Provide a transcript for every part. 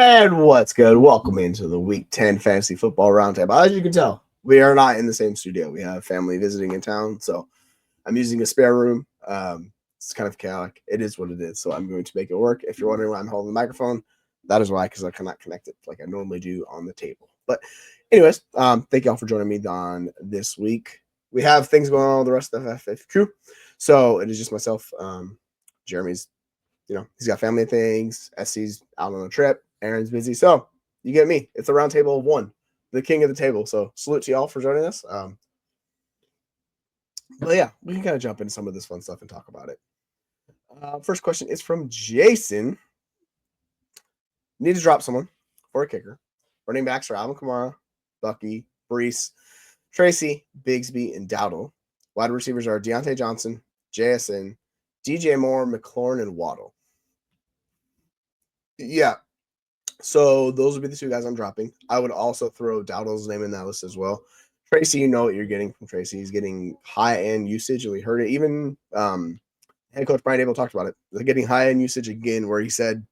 And what's good? Welcome into the Week 10 Fantasy Football Roundtable. As you can tell, we are not in the same studio. We have family visiting in town, so I'm using a spare room. It's kind of chaotic. It is what it is, so I'm going to make it work. If you're wondering why I'm holding the microphone, that is why, because I cannot connect it like I normally do on the table. But anyways, thank you all for joining me on this week. We have things going on with the rest of the FF crew, so it is just myself. Jeremy's, he's got family things. SC's out on a trip. Aaron's busy. So you get me. It's a round table of one, the king of the table. So salute to y'all for joining us. But yeah, we can kind of jump into some of this fun stuff and talk about it. First question is from Jason. Need to drop someone for a kicker. Running backs are Alvin Kamara, Bucky, Brees, Tracy, Bigsby, and Dowdle. Wide receivers are Deontay Johnson, JSN, DJ Moore, McLaurin, and Waddle. Yeah. So those would be the two guys I'm dropping. I would also throw Dowdle's name in that list as well. Tracy, you know what you're getting from Tracy. He's getting high-end usage, and we heard it. Even head coach Brian Dable talked about it. They're getting high-end usage again, where he said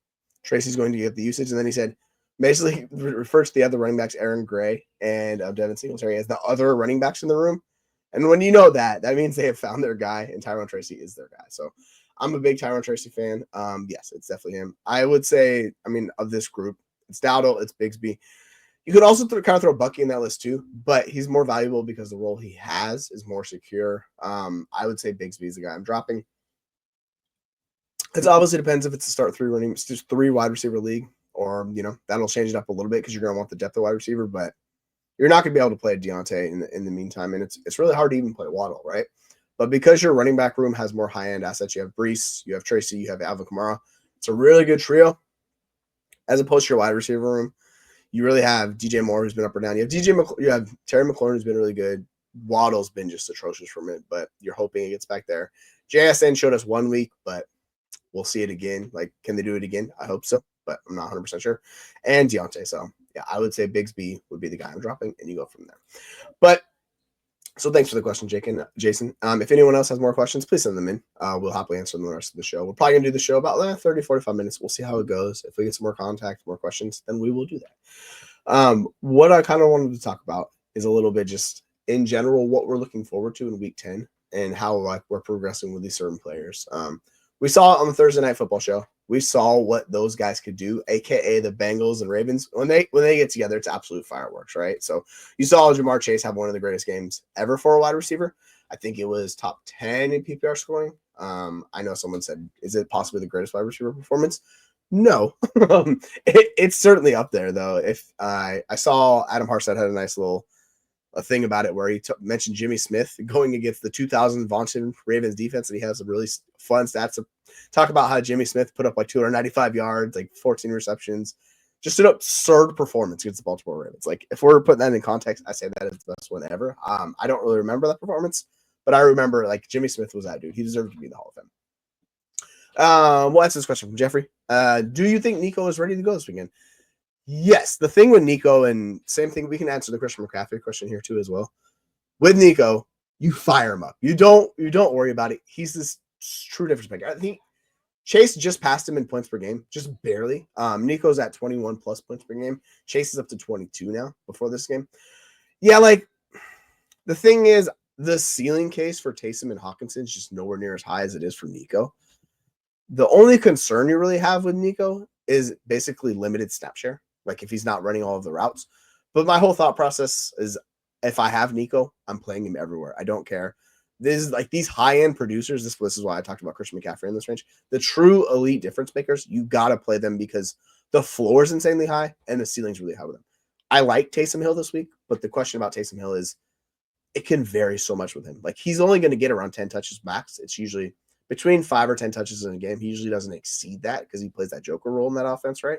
Tracy's going to get the usage, and then he said basically refers to the other running backs, Aaron Gray and Devin Singletary, as the other running backs in the room. And when you know that, that means they have found their guy, and Tyrone Tracy is their guy. So I'm a big Tyrone Tracy fan. Yes, it's definitely him. I would say, of this group, it's Dowdle, it's Bigsby. You could also kind of throw Bucky in that list too, but he's more valuable because the role he has is more secure. I would say Bigsby is the guy I'm dropping. It obviously depends if it's a start three wide receiver league, or that'll change it up a little bit because you're going to want the depth of wide receiver, but you're not going to be able to play Deontay in the meantime, and it's really hard to even play Waddle, right? But because your running back room has more high-end assets, you have Brees, you have Tracy, you have Alvin Kamara. It's a really good trio. As opposed to your wide receiver room, you really have DJ Moore, who's been up or down. You have Terry McLaurin, who's been really good. Waddle's been just atrocious from it, but you're hoping it gets back there. JSN showed us 1 week, but we'll see it again. Like, can they do it again? I hope so, but I'm not 100% sure. And Deontay. So, yeah, I would say Bigsby would be the guy I'm dropping, and you go from there. But so thanks for the question, Jason. If anyone else has more questions, please send them in. We'll happily answer them the rest of the show. We're probably going to do the show about 30, 45 minutes. We'll see how it goes. If we get some more contact, more questions, then we will do that. What I kind of wanted to talk about is a little bit just in general what we're looking forward to in Week 10 and how we're progressing with these certain players. We saw it on the Thursday Night Football show. We saw what those guys could do, aka the Bengals and Ravens. When they get together, it's absolute fireworks, right? So you saw Jamar Chase have one of the greatest games ever for a wide receiver. I think it was top 10 in PPR scoring. I know someone said, is it possibly the greatest wide receiver performance? No. It's certainly up there, though. If I saw Adam Harstad had a nice little thing about it where he mentioned Jimmy Smith going against the 2000 vaunted Ravens defense, and he has some really fun stats to talk about how Jimmy Smith put up like 295 yards, like 14 receptions, just an absurd performance against the Baltimore Ravens. Like, if we're putting that in context, I say that is the best one ever. I don't really remember that performance, but I remember like Jimmy Smith was that dude. He deserved to be in the Hall of Fame. We'll answer this question from Jeffrey. Do you think Nico is ready to go this weekend? Yes, the thing with Nico, and same thing, we can answer the Christian McCaffrey question here too as well. With Nico, you fire him up. You don't worry about it. He's this true difference maker. I think Chase just passed him in points per game, just barely. Nico's at 21 plus points per game. Chase is up to 22 now before this game. Yeah, like the thing is, the ceiling case for Taysom and Hawkinson is just nowhere near as high as it is for Nico. The only concern you really have with Nico is basically limited snap share. Like, if he's not running all of the routes. But my whole thought process is, if I have Nico, I'm playing him everywhere. I don't care. This is like these high-end producers. This is why I talked about Christian McCaffrey in this range. The true elite difference makers, you got to play them because the floor is insanely high and the ceiling's really high with them. I like Taysom Hill this week, but the question about Taysom Hill is it can vary so much with him. Like, he's only going to get around 10 touches max. It's usually between 5 or 10 touches in a game. He usually doesn't exceed that because he plays that joker role in that offense, right?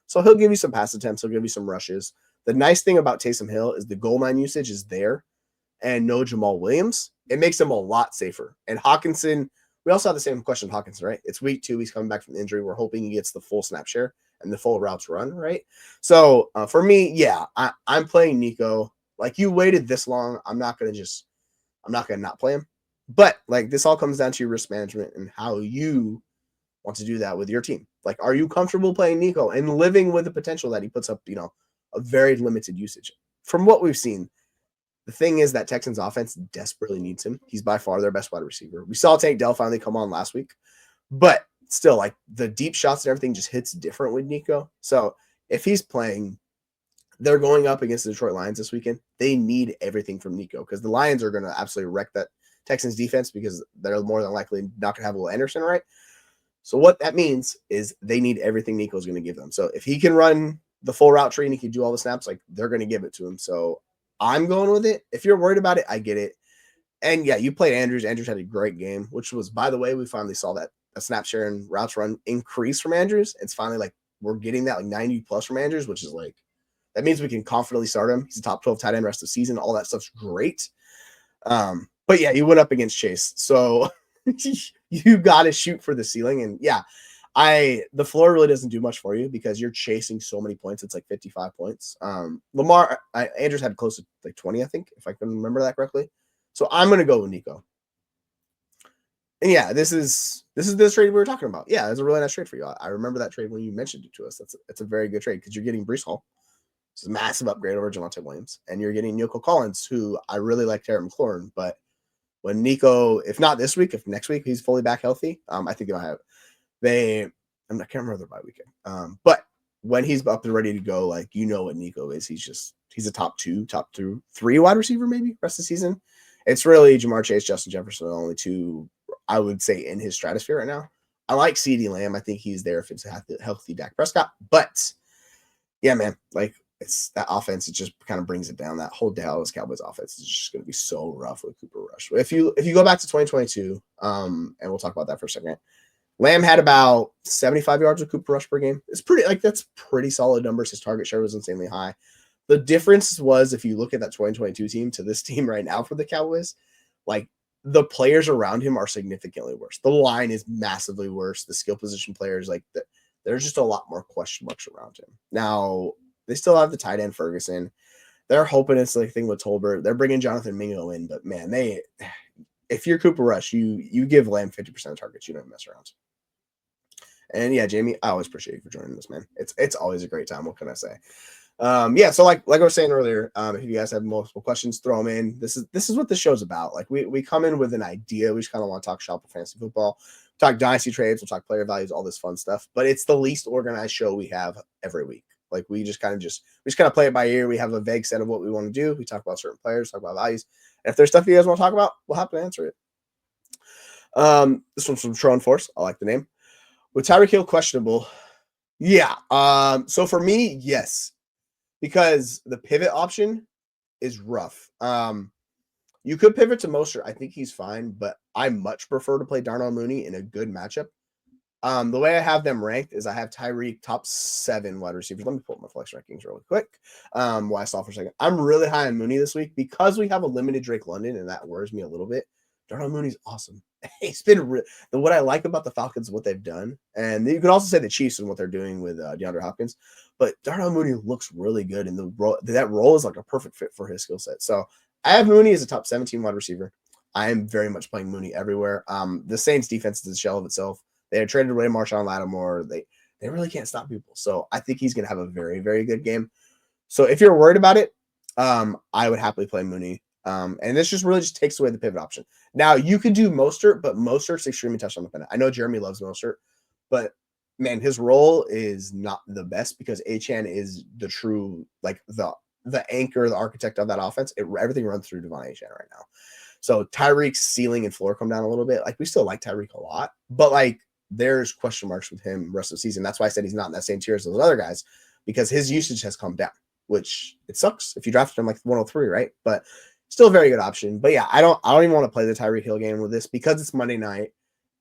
So he'll give you some pass attempts. He'll give you some rushes. The nice thing about Taysom Hill is the goal line usage is there and no Jamal Williams. It makes him a lot safer. And Hawkinson, we also have the same question with Hawkinson, right? It's week 2. He's coming back from injury. We're hoping he gets the full snap share and the full routes run, right? So for me, yeah, I'm playing Nico. Like, you waited this long. I'm not going to not play him. But like, this all comes down to your risk management and how you want to do that with your team. Like, are you comfortable playing Nico and living with the potential that he puts up, a very limited usage? From what we've seen, the thing is that Texans offense desperately needs him. He's by far their best wide receiver. We saw Tank Dell finally come on last week, but still, like, the deep shots and everything just hits different with Nico. So if he's playing, they're going up against the Detroit Lions this weekend. They need everything from Nico because the Lions are going to absolutely wreck that Texans defense because they're more than likely not going to have Will Anderson, right? So what that means is they need everything Nico's going to give them. So if he can run the full route tree and he can do all the snaps, like, they're going to give it to him. So I'm going with it. If you're worried about it, I get it. And yeah, you played Andrews. Andrews had a great game, which was, by the way, we finally saw that a snap share and routes run increase from Andrews. It's finally like we're getting that like 90 plus from Andrews, which is like, that means we can confidently start him. He's a top 12 tight end rest of the season. All that stuff's great. But yeah, he went up against Chase. So you got to shoot for the ceiling. And yeah, the floor really doesn't do much for you because you're chasing so many points. It's like 55 points. Andrews had close to like 20, I think, if I can remember that correctly. So I'm going to go with Nico. And yeah, this is the trade we were talking about. Yeah, it's a really nice trade for you. I remember that trade when you mentioned it to us. It's a very good trade because you're getting Breece Hall. It's a massive upgrade over Javonte Williams. And you're getting Nico Collins, who I really like Terry McLaurin. But when Nico, if not this week, if next week he's fully back healthy, I think they'll have I can't remember their bye weekend. But when he's up and ready to go, like, what Nico is. He's a top 3 wide receiver, maybe rest of the season. It's really Jamar Chase, Justin Jefferson, the only two I would say in his stratosphere right now. I like CeeDee Lamb. I think he's there if it's a healthy Dak Prescott. But yeah, man, like, it's that offense. It just kind of brings it down. That whole Dallas Cowboys offense is just going to be so rough with Cooper Rush. If you go back to 2022, and we'll talk about that for a second. Lamb had about 75 yards with Cooper Rush per game. It's that's pretty solid numbers. His target share was insanely high. The difference was, if you look at that 2022 team to this team right now for the Cowboys, like, the players around him are significantly worse. The line is massively worse. The skill position players, like, there's just a lot more question marks around him. Now, they still have the tight end Ferguson. They're hoping it's like thing with Tolbert. They're bringing Jonathan Mingo in, but man, if you're Cooper Rush, you give Lamb 50% of targets. You don't mess around. And yeah, Jamie, I always appreciate you for joining this, man. It's always a great time. What can I say? Yeah, so like I was saying earlier, if you guys have multiple questions, throw them in. This is what the show's about. Like, we come in with an idea. We just kind of want to talk shop of fantasy football, talk dynasty trades, we'll talk player values, all this fun stuff. But it's the least organized show we have every week. Like, we just kind of play it by ear. We have a vague set of what we want to do. We talk about certain players, talk about values. And if there's stuff you guys want to talk about, we'll have to answer it. This one's from Tron Force. I like the name. With Tyreek Hill questionable, yeah. So for me, yes, because the pivot option is rough. You could pivot to Mostert. I think he's fine, but I much prefer to play Darnell Mooney in a good matchup. The way I have them ranked is I have Tyreek top 7 wide receivers. Let me pull up my flex rankings really quick. While I stop for a second. I'm really high on Mooney this week because we have a limited Drake London, and that worries me a little bit. Darnell Mooney's awesome. It's been what I like about the Falcons, what they've done, and you can also say the Chiefs and what they're doing with DeAndre Hopkins. But Darnell Mooney looks really good, and that role is like a perfect fit for his skill set. So I have Mooney as a top 17 wide receiver. I am very much playing Mooney everywhere. The Saints defense is a shell of itself. They had traded away Marshawn Lattimore. They really can't stop people. So I think he's going to have a very, very good game. So if you're worried about it, I would happily play Mooney. And this just really takes away the pivot option. Now, you could do Mostert, but Mostert's extremely touchdown dependent. I know Jeremy loves Mostert, but man, his role is not the best because Achane is the true, like, the anchor, the architect of that offense. Everything runs through Devon Achane right now. So Tyreek's ceiling and floor come down a little bit. Like, we still like Tyreek a lot, but like, there's question marks with him rest of the season. That's why I said he's not in that same tier as those other guys, because his usage has come down, which it sucks if you drafted him like 103, right? But still a very good option. But yeah, I don't even want to play the Tyreek Hill game with this because it's Monday night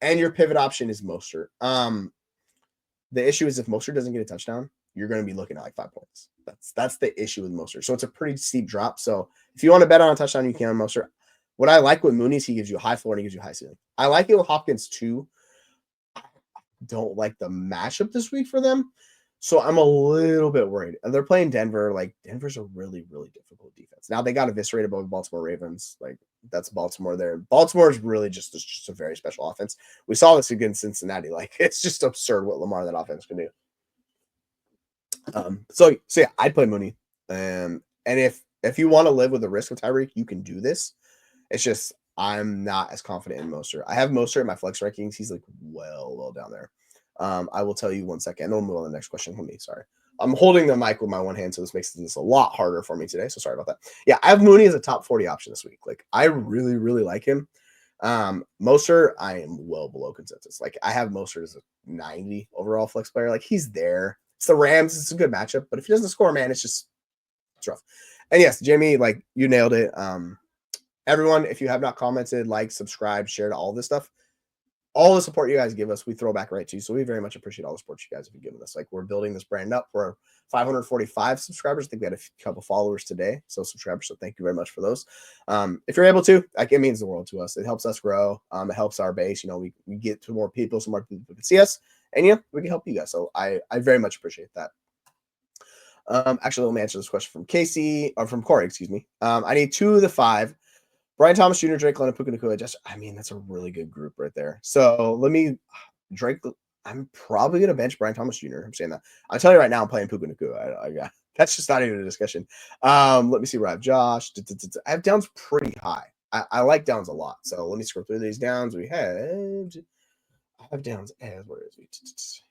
and your pivot option is Mostert. The issue is if Mostert doesn't get a touchdown, you're going to be looking at like 5 points. That's the issue with Mostert. So it's a pretty steep drop. So if you want to bet on a touchdown, you can on Mostert. What I like with Mooney is he gives you a high floor and he gives you a high ceiling. I like it with Hopkins too. Don't like the matchup this week for them, So I'm a little bit worried. And they're playing Denver. Like, Denver's a really, really difficult defense. Now they got eviscerated by the Baltimore Ravens. Like, that's Baltimore there. Baltimore is really just a very special offense. We saw this against Cincinnati. Like, it's just absurd what Lamar that offense can do. So yeah, I'd play Mooney. And if you want to live with the risk of Tyreek, you can do this. It's just I'm not as confident in Moster. I have Moster in my flex rankings. He's like well down there. I will tell you 1 second. We'll move on to the next question for me. Sorry. I'm holding the mic with my one hand, so this makes this a lot harder for me today. So sorry about that. Yeah, I have Mooney as a top 40 option this week. Like, I really, really like him. Moster, I am well below consensus. Like, I have Moster as a 90 overall flex player. Like, he's there. It's the Rams. It's a good matchup. But if he doesn't score, man, it's rough. And yes, Jamie, like, you nailed it. Everyone, if you have not commented, like, subscribe, shared, all this stuff, all the support you guys give us, we throw back right to you. So we very much appreciate all the support you guys have been giving us. Like, we're building this brand up. We're 545 subscribers. I think we had a couple followers today. So subscribers. So thank you very much for those. If you're able to, like, it means the world to us. It helps us grow. It helps our base. You know, we get to more people, so more people can see us. And yeah, we can help you guys. So I very much appreciate that. Actually, let me answer this question from Casey, or from Corey, excuse me. I need 2 of the 5. Brian Thomas Jr., Drake London, Puka Nacua. I mean, that's a really good group right there. So I'm probably going to bench Brian Thomas Jr. I'm saying that. I'll tell you right now, I'm playing Puka Nacua. That's just not even a discussion. Let me see where I have Josh. I have Downs pretty high. I like Downs a lot. So let me scroll through these Downs. I have Downs as, where is he?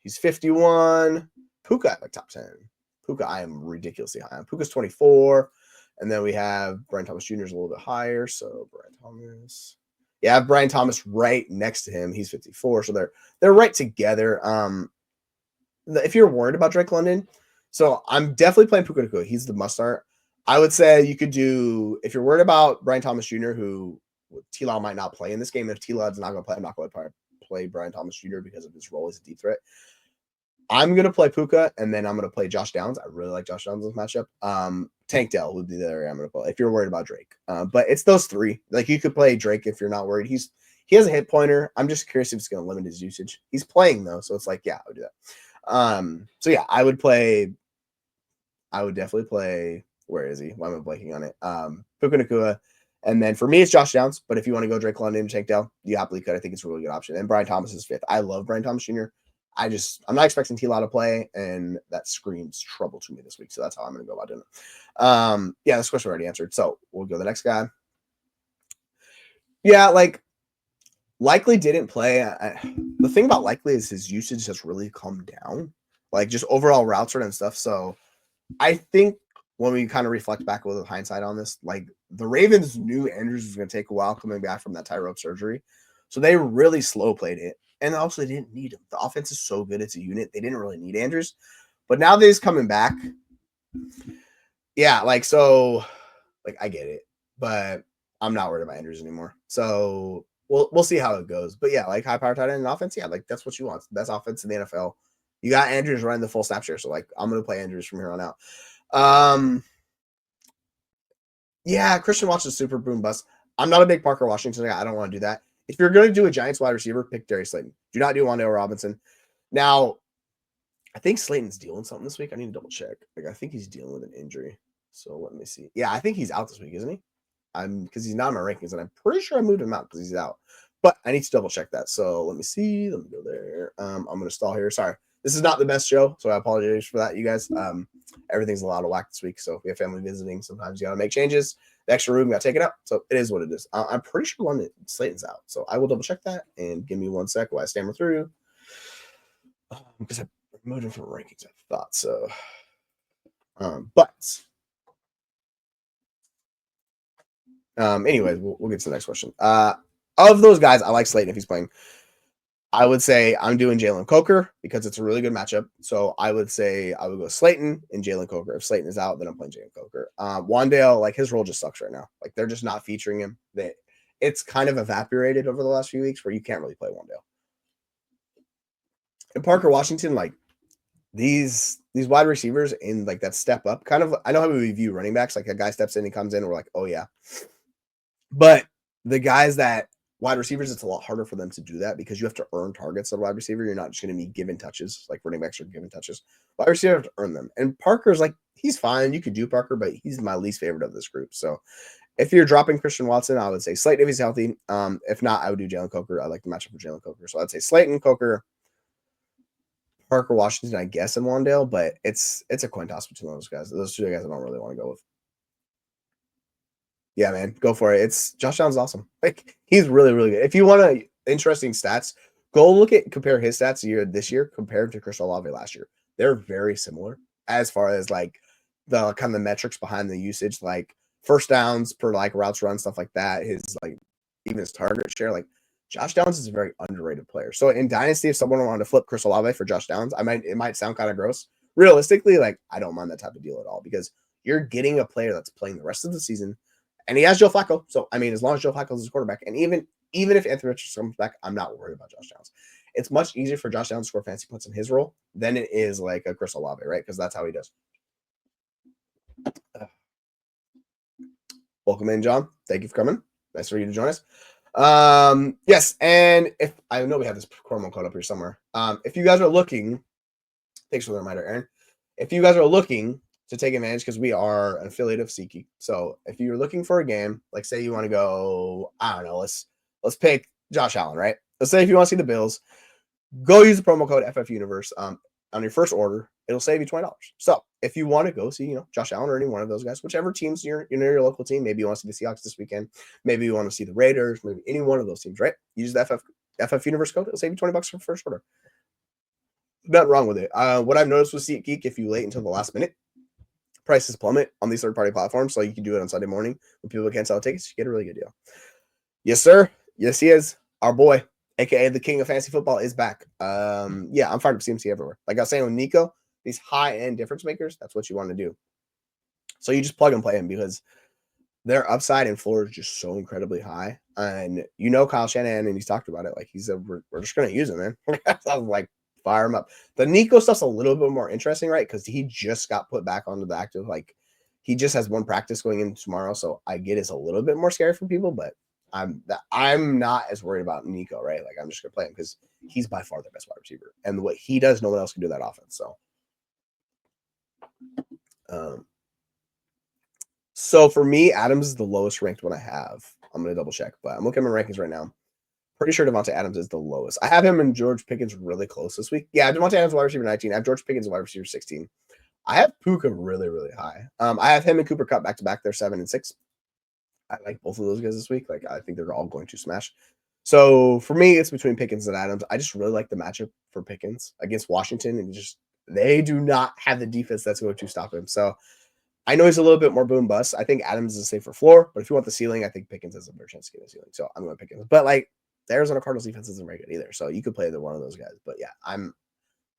He's 51. Puka, like top 10. Puka, I am ridiculously high on. Puka's 24. And then we have Brian Thomas Jr. is a little bit higher. So Brian Thomas. Yeah, I have Brian Thomas right next to him. He's 54. So they're right together. If you're worried about Drake London, so I'm definitely playing Puka Nacua. He's the must start. I would say you could do, if you're worried about Brian Thomas Jr., who T-Law might not play in this game. If T-Law's not going to play, I'm not going to play Brian Thomas Jr. because of his role as a deep threat. I'm going to play Puka, and then I'm going to play Josh Downs. I really like Josh Downs' matchup. Tank Dell would be the area I'm going to play if you're worried about Drake. But it's those 3. Like, you could play Drake if you're not worried. He has a hit pointer. I'm just curious if it's going to limit his usage. He's playing, though, so it's like, yeah, I would do that. So, yeah, I would definitely play, where is he? Why am I blanking on it? Puka Nacua. And then for me, it's Josh Downs. But if you want to go Drake London, Tank Dell, you happily could. I think it's a really good option. And Brian Thomas is 5th. I love Brian Thomas Jr. I'm not expecting T-Law to play, and that screams trouble to me this week. So that's how I'm going to go about doing it. Yeah, this question already answered. So we'll go to the next guy. Yeah, like, Likely didn't play. The thing about Likely is his usage has really come down, like, just overall routes and stuff. So I think when we kind of reflect back with hindsight on this, like, the Ravens knew Andrews was going to take a while coming back from that tie rope surgery. So they really slow played it. And also, they didn't need him. The offense is so good. It's a unit. They didn't really need Andrews. But now that he's coming back, yeah, like, so, like, I get it. But I'm not worried about Andrews anymore. So we'll see how it goes. But, yeah, like, high-power tight end and offense, yeah, like, that's what you want. Best offense in the NFL. You got Andrews running the full snap share. So, like, I'm going to play Andrews from here on out. Yeah, Christian Watson's super boom bust. I'm not a big Parker Washington guy. I don't want to do that. If you're going to do a Giants wide receiver, pick Darius Slayton. Do not do Wan'Dale Robinson. Now, I think Slayton's dealing something this week. I need to double check. Like, I think he's dealing with an injury. So let me see. Yeah, I think he's out this week, isn't he? Because he's not in my rankings, and I'm pretty sure I moved him out because he's out. But I need to double check that. So let me see. Let me go there. I'm going to stall here. Sorry. This is not the best show, so I apologize for that, you guys. Everything's a lot of whack this week, so we have family visiting. Sometimes you got to make changes. The extra room got taken up, so it is what it is. I'm pretty sure Slayton's out, so I will double check that, and give me 1 sec while I stammer through. Because I removed him from rankings, I thought so. Anyways, we'll get to the next question. Of those guys, I like Slayton if he's playing. I would say I'm doing Jalen Coker because it's a really good matchup. So I would say I would go Slayton and Jalen Coker. If Slayton is out, then I'm playing Jalen Coker. Wan'Dale, like, his role just sucks right now. Like, they're just not featuring him. It's kind of evaporated over the last few weeks where you can't really play Wan'Dale. And Parker Washington, like, these wide receivers in, like, that step up, kind of, I know how we view running backs. Like, a guy steps in, he comes in, and we're like, oh yeah. But the guys that wide receivers, it's a lot harder for them to do that because you have to earn targets at wide receiver. You're not just going to be given touches like running backs are given touches. Wide receiver have to earn them. And Parker's like, he's fine. You could do Parker, but he's my least favorite of this group. So if you're dropping Christian Watson, I would say Slayton if he's healthy. If not, I would do Jalen Coker. I like the matchup for Jalen Coker. So I'd say Slayton, Coker, Parker, Washington, I guess, and Wandale, but it's a coin toss between those guys. Those two guys I don't really want to go with. Yeah, man, go for it. It's Josh Allen's awesome. Like he's really, really good. If you want to interesting stats, go compare his stats this year compared to Chris Olave last year. They're very similar as far as like the kind of the metrics behind the usage, like first downs per like routes run, stuff like that. His like even his target share, like Josh Downs is a very underrated player. So in Dynasty, if someone wanted to flip Chris Olave for Josh Downs, it might sound kind of gross. Realistically, like I don't mind that type of deal at all because you're getting a player that's playing the rest of the season. And he has Joe Flacco. So, I mean, as long as Joe Flacco is his quarterback, and even if Anthony Richardson comes back, I'm not worried about Josh Downs. It's much easier for Josh Downs to score fancy points in his role than it is like a Chris Olave, right? Because that's how he does. Welcome in, John. Thank you for coming. Nice for you to join us. Yes, and if I know we have this promo code up here somewhere. If you guys are looking, thanks for the reminder, Aaron. If you guys are looking to take advantage, because we are an affiliate of SeatGeek. So if you're looking for a game, like say you want to go, I don't know, let's pick Josh Allen, right? Let's say if you want to see the Bills, go use the promo code FFUniverse on your first order. It'll save you $20. So if you want to go see, Josh Allen or any one of those guys, whichever teams you're near your local team, maybe you want to see the Seahawks this weekend, maybe you want to see the Raiders, maybe any one of those teams, right? Use the FFUniverse code. It'll save you $20 for first order. Nothing wrong with it. What I've noticed with SeatGeek, if you wait until the last minute, prices plummet on these third-party platforms, so you can do it on Sunday morning when people can't sell tickets. You get a really good deal. Yes, sir. Yes, he is. Our boy, aka the king of fantasy football, is back. Yeah, I'm fired up CMC everywhere. Like I was saying with Nico, these high-end difference makers, that's what you want to do. So you just plug and play them because their upside and floor is just so incredibly high. And Kyle Shanahan, and he's talked about it. Like we're just gonna use him, man. I was like, fire him up. The Nico stuff's a little bit more interesting, right? Because he just got put back onto the active. Like he just has one practice going in tomorrow, so I get it's a little bit more scary for people. But I'm not as worried about Nico, right? Like I'm just gonna play him because he's by far the best wide receiver, and what he does, no one else can do that offense. So for me, Adams is the lowest ranked one I have. I'm gonna double check, but I'm looking at my rankings right now. Pretty sure Devontae Adams is the lowest. I have him and George Pickens really close this week. Yeah, Devontae Adams wide receiver 19. I have George Pickens wide receiver 16. I have Puka really, really high. I have him and Cooper Kupp back to back. They're 7 and 6. I like both of those guys this week. Like I think they're all going to smash. So for me, it's between Pickens and Adams. I just really like the matchup for Pickens against Washington, and they do not have the defense that's going to stop him. So I know he's a little bit more boom bust. I think Adams is a safer floor, but if you want the ceiling, I think Pickens has a better chance to get a ceiling. So I'm going to Pickens. But like the Arizona Cardinals defense isn't very good either. So you could play either one of those guys. But yeah,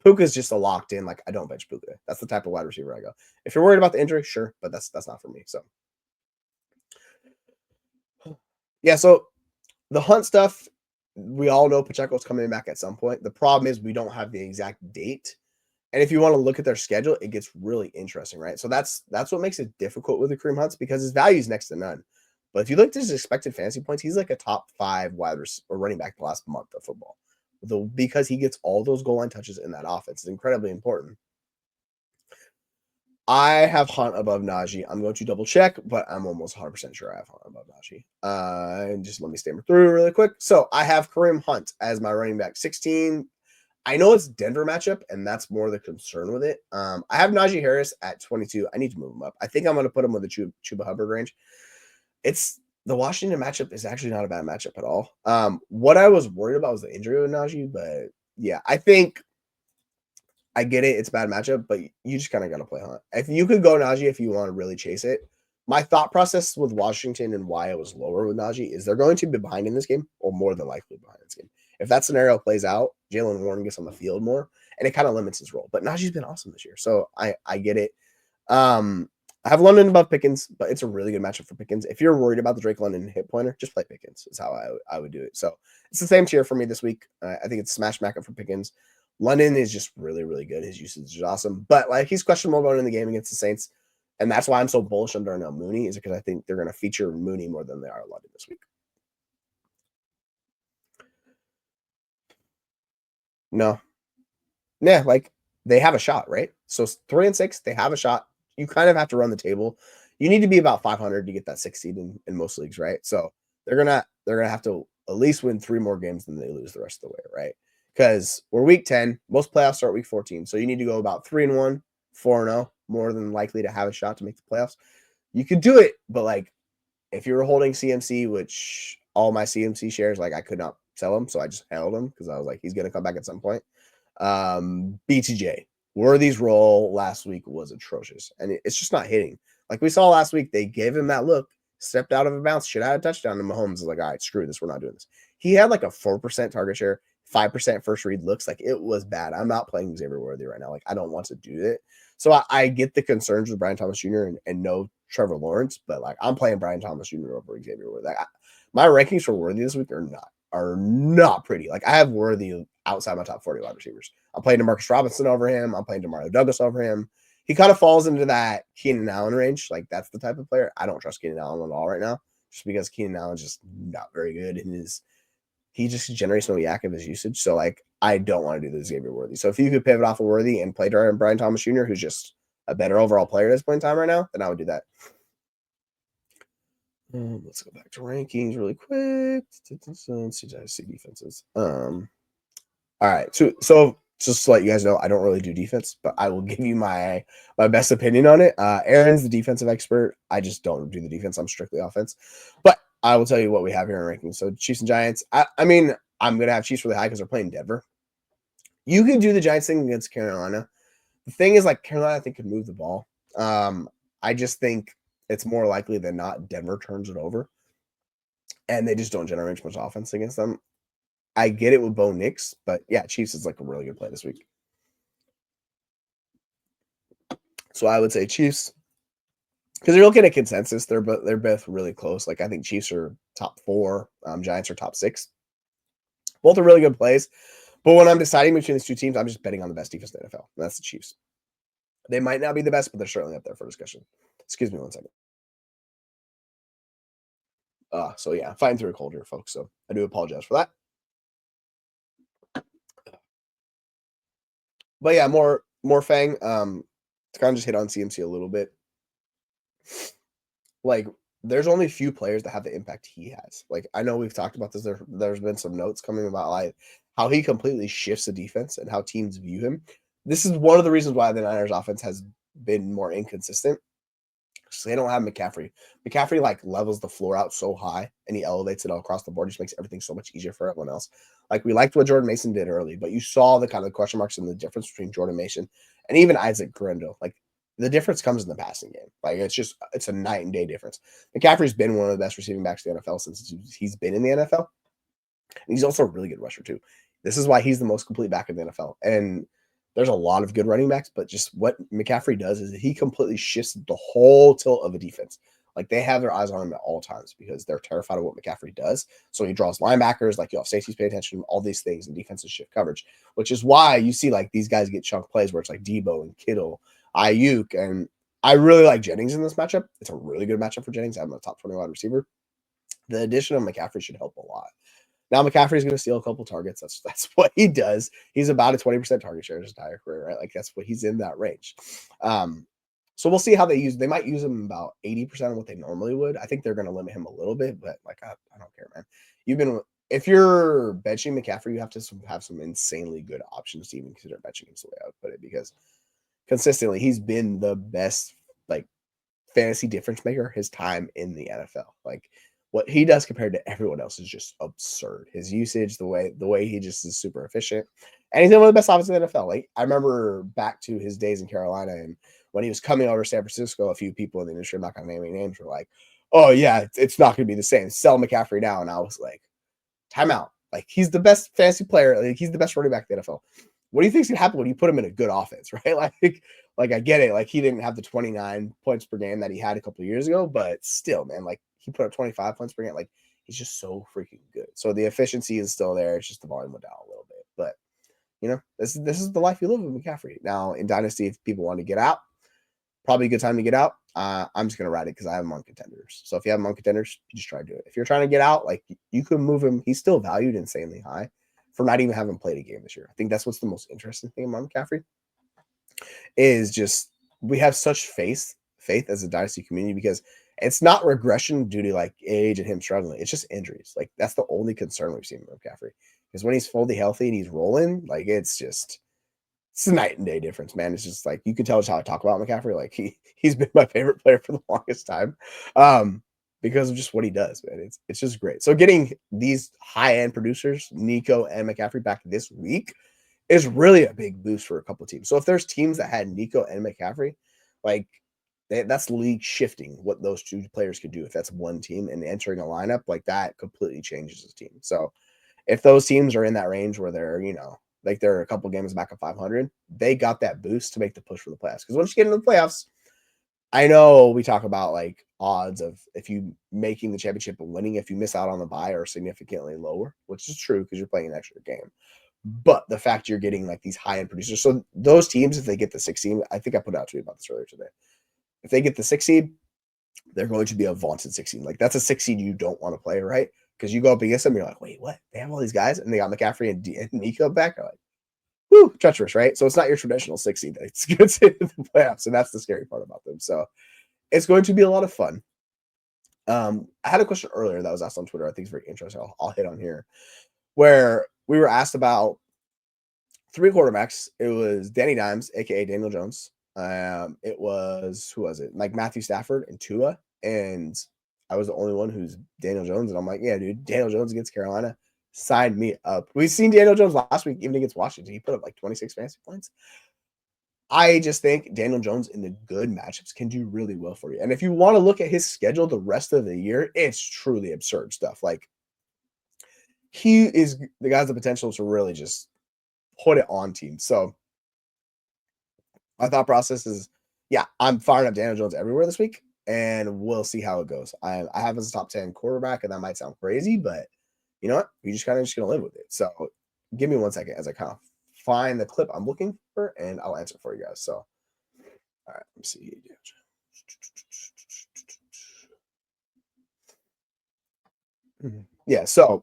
Puka's just a locked in. Like I don't bench Puka. That's the type of wide receiver I go. If you're worried about the injury, sure, but that's not for me. So yeah, so the Hunt stuff, we all know Pacheco's coming back at some point. The problem is we don't have the exact date. And if you want to look at their schedule, it gets really interesting, right? So that's what makes it difficult with the Kareem Hunts because his value is next to none. But if you look at his expected fantasy points, he's like a top 5 wide receiver or running back the last month of football. Because he gets all those goal line touches in that offense. It's incredibly important. I have Hunt above Najee. I'm going to double check, but I'm almost 100% sure I have Hunt above Najee. And just let me stammer through really quick. So I have Kareem Hunt as my running back 16. I know it's Denver matchup, and that's more the concern with it. I have Najee Harris at 22. I need to move him up. I think I'm going to put him with the Chuba Hubbard range. The Washington matchup is actually not a bad matchup at all. What I was worried about was the injury with Najee, but yeah, I think I get it. It's a bad matchup, but you just kind of got to play Hunt. If you could go Najee if you want to really chase it. My thought process with Washington and why I was lower with Najee is they're going to be behind in this game, or more than likely behind in this game. If that scenario plays out, Jalen Warren gets on the field more, and it kind of limits his role. But Najee's been awesome this year, so I get it. I have London above Pickens, but it's a really good matchup for Pickens. If you're worried about the Drake London hit pointer, just play Pickens is how I would do it. So it's the same tier for me this week. I think it's smash matchup for Pickens. London is just really, really good. His usage is awesome, but like he's questionable going in the game against the Saints, and that's why I'm so bullish on Darnell Mooney is because I think they're going to feature Mooney more than they are London this week. No. Yeah, like they have a shot, right? So 3-6, they have a shot. You kind of have to run the table. You need to be about 500 to get that 6 seed in most leagues, right? So they're gonna have to at least win 3 more games than they lose the rest of the way, right? Because we're week 10, most playoffs start week 14. So you need to go about 3-1, 4-0, more than likely to have a shot to make the playoffs. You could do it, but like if you were holding CMC, which all my CMC shares, like I could not sell them, so I just held him because I was like, he's gonna come back at some point. BTJ Worthy's role last week was atrocious, and it's just not hitting. Like we saw last week, they gave him that look, stepped out of a bounce, should have had a touchdown, and Mahomes is like, all right, screw this, we're not doing this. He had like a 4% target share, 5% first read looks. Like it was bad. I'm not playing Xavier Worthy right now. Like I don't want to do it. So I get the concerns with Brian Thomas Jr. and no Trevor Lawrence, but like I'm playing Brian Thomas Jr. over Xavier Worthy. Like, my rankings for Worthy this week are not pretty. Like I have Worthy outside my top 40 wide receivers. I'm playing DeMarcus Robinson over him. I'm playing DeMario Douglas over him. He kind of falls into that Keenan Allen range. Like that's the type of player. I don't trust Keenan Allen at all right now, just because Keenan Allen's just not very good and he just generates no yak of his usage. So like I don't want to do the Xavier Worthy. So if you could pivot off of Worthy and play Brian Thomas Jr., who's just a better overall player at this point in time right now, then I would do that. Let's go back to rankings really quick. See defenses. All right. So just to let you guys know, I don't really do defense, but I will give you my best opinion on it. Aaron's the defensive expert. I just don't do the defense. I'm strictly offense. But I will tell you what we have here in rankings. So Chiefs and Giants. I mean, I'm gonna have Chiefs really high because they're playing Denver. You can do the Giants thing against Carolina. The thing is, like Carolina, I think could move the ball. I just think it's more likely than not Denver turns it over, and they just don't generate much offense against them. I get it with Bo Nix, but yeah, Chiefs is like a really good play this week. So I would say Chiefs because you're looking at consensus. They're both really close. Like I think Chiefs are top 4, Giants are top 6. Both are really good plays. But when I'm deciding between these two teams, I'm just betting on the best defense in the NFL. And that's the Chiefs. They might not be the best, but they're certainly up there for discussion. Excuse me one second. So yeah, fighting through a cold here, folks. So I do apologize for that. But yeah, more Fang. To kind of just hit on CMC a little bit. Like, there's only a few players that have the impact he has. Like, I know we've talked about this. There's been some notes coming about like how he completely shifts the defense and how teams view him. This is one of the reasons why the Niners offense has been more inconsistent. So they don't have McCaffrey. McCaffrey like levels the floor out so high and he elevates it all across the board. Just makes everything so much easier for everyone else. Like we liked what Jordan Mason did early, but you saw the kind of question marks and the difference between Jordan Mason and even Isaac Grendo. Like the difference comes in the passing game. Like it's a night and day difference. McCaffrey's been one of the best receiving backs in the NFL since he's been in the NFL. And he's also a really good rusher too. This is why he's the most complete back in the NFL. And there's a lot of good running backs, but just what McCaffrey does is he completely shifts the whole tilt of a defense. Like they have their eyes on him at all times because they're terrified of what McCaffrey does. So he draws linebackers, like you have safeties pay attention, all these things, and defenses shift coverage, which is why you see like these guys get chunk plays where it's like Debo and Kittle, Ayuk, and I really like Jennings in this matchup. It's a really good matchup for Jennings. I'm a top 20 wide receiver. The addition of McCaffrey should help a lot. Now McCaffrey's going to steal a couple targets. That's what he does. He's about a 20% target share in his entire career, right? Like that's what he's in that range. So we'll see how they use. They might use him about 80% of what they normally would. I think they're going to limit him a little bit, but like I don't care, man. If you're benching McCaffrey, you have to have some insanely good options to even consider benching him. Is the way I would put it, because consistently he's been the best like fantasy difference maker his time in the NFL. Like what he does compared to everyone else is just absurd. His usage, the way he just is super efficient. And he's one of the best offenses in the NFL. Like I remember back to his days in Carolina and when he was coming over to San Francisco, a few people in the industry, I'm not going to name any names, were like, oh yeah, it's not going to be the same. Sell McCaffrey now. And I was like, timeout. Like he's the best fantasy player. Like he's the best running back in the NFL. What do you think is going to happen when you put him in a good offense, right? Like I get it. Like he didn't have the 29 points per game that he had a couple of years ago, but still, man, like he put up 25 points per game. Like he's just so freaking good. So the efficiency is still there. It's just the volume went down a little bit. But this is the life you live with McCaffrey. Now in Dynasty, if people want to get out, probably a good time to get out. I'm just gonna ride it because I have him on contenders. So if you have him on contenders, you just try to do it. If you're trying to get out, like you could move him. He's still valued insanely high for not even having played a game this year. I think that's what's the most interesting thing about McCaffrey is just we have such faith as a dynasty community because it's not regression due to like age and him struggling. It's just injuries. Like that's the only concern we've seen with McCaffrey. Because when he's fully healthy and he's rolling, like it's a night and day difference, man. It's just like you can tell just how I talk about McCaffrey. Like he's been my favorite player for the longest time. Because of just what he does, man. It's just great. So getting these high-end producers, Nico and McCaffrey, back this week is really a big boost for a couple of teams. So if there's teams that had Nico and McCaffrey, like that's league shifting what those two players could do. If that's one team and entering a lineup, like that completely changes the team. So if those teams are in that range where they're, like they're a couple games back of 500, they got that boost to make the push for the playoffs. Because once you get into the playoffs, I know we talk about like odds of if you making the championship and winning, if you miss out on the bye are significantly lower, which is true because you're playing an extra game. But the fact you're getting like these high-end producers, so those teams, if they get the 6 seed, I think I put out to you about this earlier today. If they get the 6 seed, they're going to be a vaunted 6 seed. Like that's a 6 seed you don't want to play, right? Because you go up against them, you're like, wait, what? They have all these guys, and they got McCaffrey and Nico back. You're like, whoo, treacherous, right? So it's not your traditional 6 seed. It's good to the playoffs, and that's the scary part about them. So it's going to be a lot of fun. I had a question earlier that was asked on Twitter. I think it's very interesting. I'll hit on here, where we were asked about 3 quarterbacks. It was Danny Dimes, aka Daniel Jones. It was who was it? Like Matthew Stafford and Tua, and I was the only one who's Daniel Jones, and I'm like, yeah, dude, Daniel Jones against Carolina, sign me up. We've seen Daniel Jones last week, even against Washington. He put up like 26 fantasy points. I just think Daniel Jones in the good matchups can do really well for you. And if you want to look at his schedule the rest of the year, it's truly absurd stuff. Like the guy has the potential to really just put it on teams. So my thought process is, yeah, I'm firing up Daniel Jones everywhere this week, and we'll see how it goes. I have his top 10 quarterback, and that might sound crazy, but you know what? You just kind of gonna live with it. So give me 1 second as I kind of find the clip I'm looking for, and I'll answer for you guys. So, all right, let me see. Yeah, so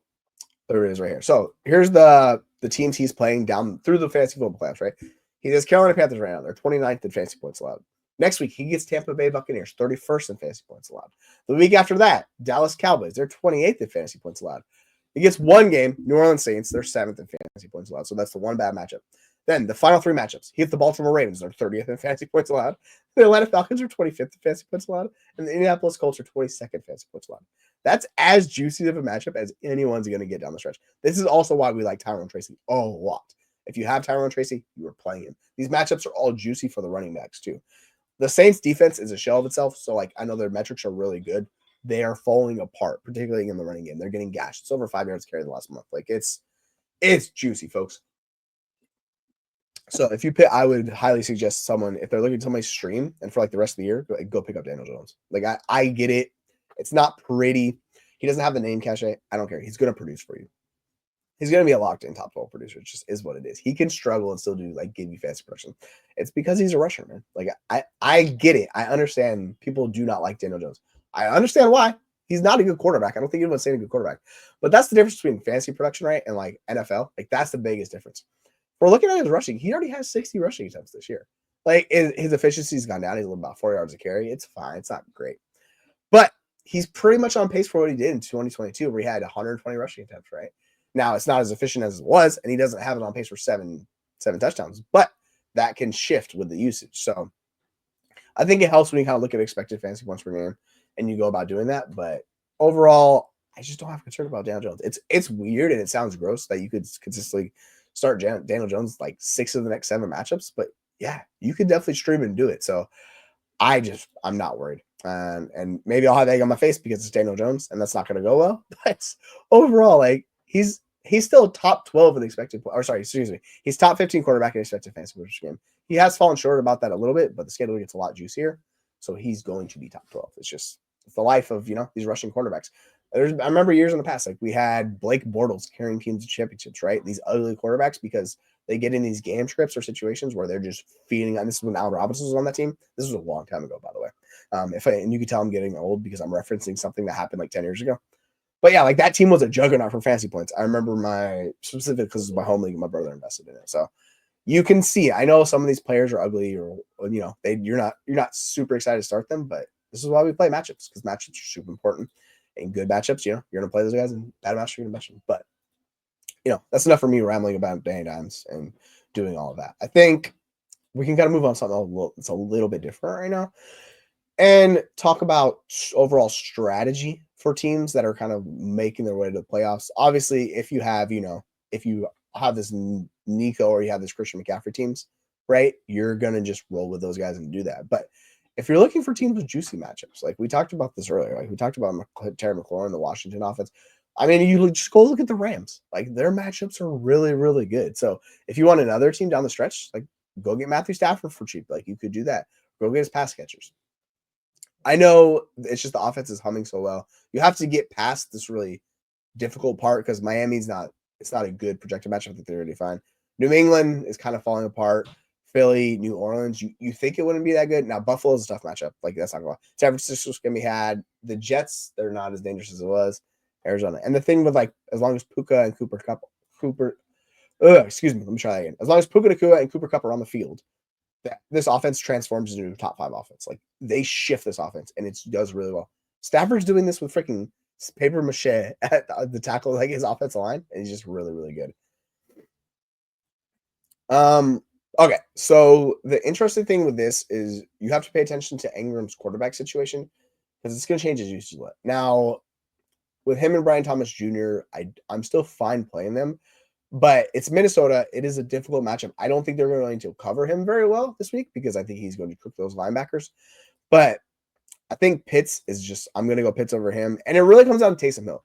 there it is right here. So here's the teams he's playing down through the fantasy football playoffs, right? He has Carolina Panthers right now. They're 29th in fantasy points allowed. Next week, he gets Tampa Bay Buccaneers, 31st in fantasy points allowed. The week after that, Dallas Cowboys, they're 28th in fantasy points allowed. He gets 1 game, New Orleans Saints, they're 7th in fantasy points allowed. So that's the one bad matchup. Then the final 3 matchups, he hits the Baltimore Ravens, they're 30th in fantasy points allowed. The Atlanta Falcons are 25th in fantasy points allowed. And the Indianapolis Colts are 22nd fantasy points allowed. That's as juicy of a matchup as anyone's going to get down the stretch. This is also why we like Tyrone Tracy a lot. If you have Tyrone Tracy, you are playing him. These matchups are all juicy for the running backs too. The Saints defense is a shell of itself. So like I know their metrics are really good. They are falling apart, particularly in the running game. They're getting gashed. It's over 5 yards carried the last month. Like it's juicy, folks. So if you pick, I would highly suggest someone, if they're looking at somebody's stream and for like the rest of the year, go pick up Daniel Jones. Like I get it. It's not pretty. He doesn't have the name cachet. I don't care. He's going to produce for you. He's going to be a locked in top 12 producer. It just is what it is. He can struggle and still do like give you fantasy production. It's because he's a rusher, man. Like I get it. I understand people do not like Daniel Jones. I understand why. He's not a good quarterback. I don't think anyone's saying a good quarterback. But that's the difference between fantasy production, right? And like NFL. Like that's the biggest difference. We're looking at his rushing. He already has 60 rushing attempts this year. Like his efficiency's gone down. He's about 4 yards a carry. It's fine. It's not great. But he's pretty much on pace for what he did in 2022, where he had 120 rushing attempts, right? Now, it's not as efficient as it was, and he doesn't have it on pace for seven touchdowns, but that can shift with the usage. So I think it helps when you kind of look at expected fantasy points per game and you go about doing that. But overall, I just don't have concern about Daniel Jones. It's weird and it sounds gross that you could consistently start Daniel Jones like 6 of the next 7 matchups, but yeah, you could definitely stream and do it. So I'm not worried. And maybe I'll have egg on my face because it's Daniel Jones, and that's not going to go well. But overall, like he's still top 12 in expected. Or sorry, excuse me, he's top 15 quarterback in expected fantasy points per game. He has fallen short about that a little bit, but the schedule gets a lot juicier, so he's going to be top 12. It's the life of these rushing quarterbacks. I remember years in the past, like we had Blake Bortles carrying teams to championships, right? These ugly quarterbacks because they get in these game scripts or situations where they're just feeding on. This is when Allen Robinson was on that team. This was a long time ago, by the way. And you can tell I'm getting old because I'm referencing something that happened like 10 years ago. But yeah, like that team was a juggernaut for fantasy points. I remember my specific because it was my home league and my brother invested in it. So you can see, I know some of these players are ugly or you're not super excited to start them, but this is why we play matchups because matchups are super important. And good matchups, you're gonna play those guys, and bad matchups, you're gonna match them. But that's enough for me rambling about Danny Dimes and doing all of that. I think we can kind of move on to something that's a little bit different right now and talk about overall strategy for teams that are kind of making their way to the playoffs. Obviously, if you have this Nico or you have this Christian McCaffrey teams, right, you're going to just roll with those guys and do that. But if you're looking for teams with juicy matchups, like we talked about this earlier, like we talked about Terry McLaurin, the Washington offense. I mean, you just go look at the Rams. Like their matchups are really, really good. So if you want another team down the stretch, like go get Matthew Stafford for cheap. Like you could do that. Go get his pass catchers. I know it's just the offense is humming so well. You have to get past this really difficult part because Miami's not a good projected matchup. I think they're really fine. New England is kind of falling apart. Philly, New Orleans, you think it wouldn't be that good. Now Buffalo's a tough matchup. Like that's not going to San Francisco's gonna be had. The Jets, they're not as dangerous as it was. Arizona. And the thing with as long as Puka and excuse me, let me try that again. As long as Puka Nacua and Cooper Kupp are on the field, this offense transforms into a top 5 offense. Like they shift this offense and it does really well. Stafford's doing this with freaking paper mache at the tackle, like his offensive line, and he's just really, really good. Okay, so the interesting thing with this is you have to pay attention to Ingram's quarterback situation because it's going to change his usage. Now, with him and Brian Thomas Jr., I'm still fine playing them, but it's Minnesota. It is a difficult matchup. I don't think they're going to cover him very well this week because I think he's going to cook those linebackers. But I think Pitts I'm going to go Pitts over him. And it really comes down to Taysom Hill.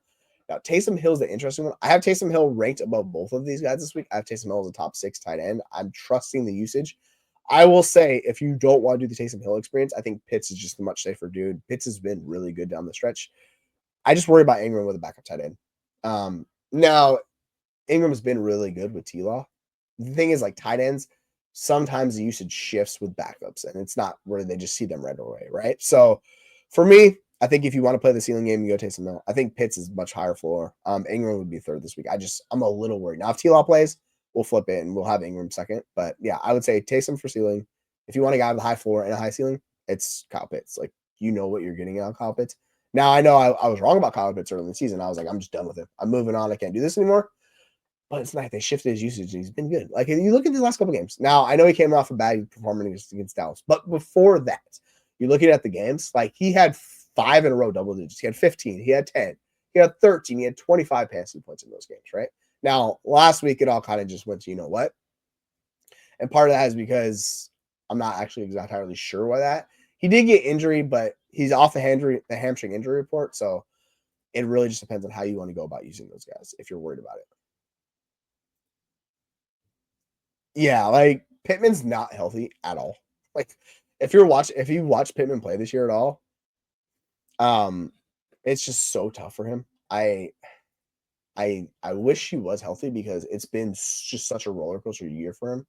Now, Taysom Hill is the interesting one. I have Taysom Hill ranked above both of these guys this week. I have Taysom Hill as a top 6 tight end. I'm trusting the usage. I will say, if you don't want to do the Taysom Hill experience, I think Pitts is just a much safer dude. Pitts has been really good down the stretch. I just worry about Ingram with a backup tight end. Now, Ingram's been really good with T-Law. The thing is, like tight ends, sometimes the usage shifts with backups, and it's not where they just see them right away, right? So, for me, I think if you want to play the ceiling game, you go Taysom Hill. I think Pitts is much higher floor. Ingram would be 3rd this week. I'm a little worried. Now, if T-Law plays, we'll flip it and we'll have Ingram 2nd. But yeah, I would say Taysom for ceiling. If you want a guy with a high floor and a high ceiling, it's Kyle Pitts. Like, you know what you're getting out of Kyle Pitts. Now, I know I was wrong about Kyle Pitts early in the season. I was like, I'm just done with him. I'm moving on. I can't do this anymore. But it's like they shifted his usage and he's been good. Like, you look at the last couple games. Now, I know he came off a bad performance against Dallas. But before that, you're looking at the games. Like, he had 5 in a row double digits. He had 15. He had 10. He had 13. He had 25 passing points in those games, right? Now, last week, it all kind of just went to, you know what? And part of that is because I'm not actually entirely sure why that. He did get injury, but he's off the hamstring injury report. So it really just depends on how you want to go about using those guys if you're worried about it. Yeah, like Pittman's not healthy at all. Like if you watch Pittman play this year at all, it's just so tough for him. I wish he was healthy because it's been just such a roller coaster year for him.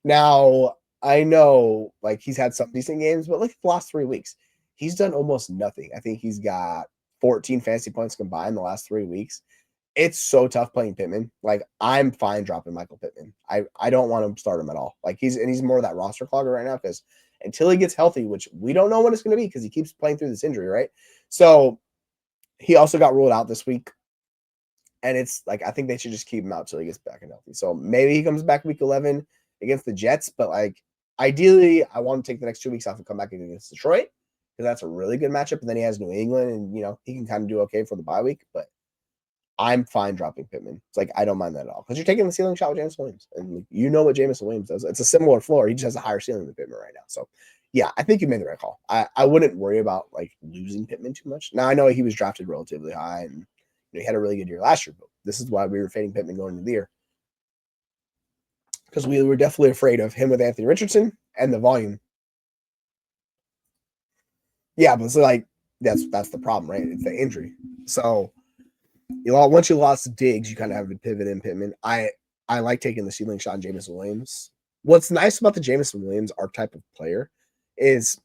Now, I know like he's had some decent games, but look at the last 3 weeks. He's done almost nothing. I think he's got 14 fantasy points combined the last 3 weeks. It's so tough playing Pittman. Like I'm fine dropping Michael Pittman. I don't want to start him at all. Like he's more of that roster clogger right now because until he gets healthy, which we don't know when it's going to be because he keeps playing through this injury, right? So he also got ruled out this week. And it's like I think they should just keep him out till he gets back and healthy. So maybe he comes back week 11 against the Jets, but like ideally, I want to take the next 2 weeks off and come back against Detroit because that's a really good matchup. And then he has New England, and he can kind of do okay for the bye week. But I'm fine dropping Pittman. It's like I don't mind that at all because you're taking the ceiling shot with Jameson Williams, and you know what Jameson Williams does. It's a similar floor. He just has a higher ceiling than Pittman right now. So yeah, I think you made the right call. I wouldn't worry about like losing Pittman too much. Now I know he was drafted relatively high and he had a really good year last year, but this is why we were fading Pittman going into the year because we were definitely afraid of him with Anthony Richardson and the volume. Yeah, but it's like that's the problem, right? It's the injury. So once you lost Diggs, you kind of have to pivot in Pittman. I like taking the ceiling shot on Jameson Williams. What's nice about the Jameson Williams archetype of player is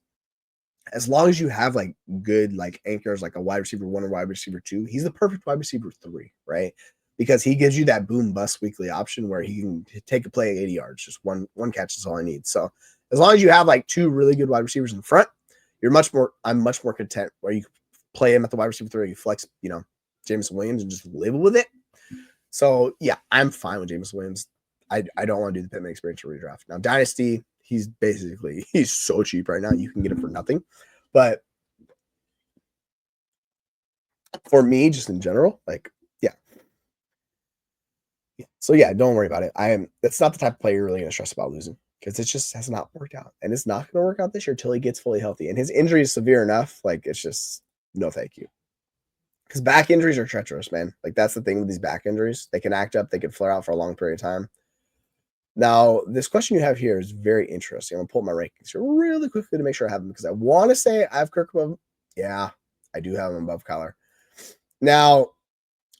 as long as you have like good like anchors, like a wide receiver 1 or wide receiver 2, he's the perfect wide receiver 3, right? Because he gives you that boom bust weekly option where he can take a play at 80 yards. Just one catch is all I need. So as long as you have like 2 really good wide receivers in front, I'm much more content where you play him at the wide receiver 3, you flex, Jameson Williams and just live with it. So yeah, I'm fine with Jameson Williams. I don't want to do the Pittman experience or redraft. Now Dynasty, he's so cheap right now. You can get him for nothing. But for me, just in general, like, yeah. So yeah, don't worry about it. That's not the type of player you're really gonna stress about losing because it just has not worked out. And it's not gonna work out this year until he gets fully healthy. And his injury is severe enough, like it's just no thank you. Because back injuries are treacherous, man. Like that's the thing with these back injuries. They can act up, they can flare out for a long period of time. Now, this question you have here is very interesting. I'm gonna pull up my rankings here really quickly to make sure I have them because I want to say I have Kirk above. Yeah, I do have him above Kyler. Now,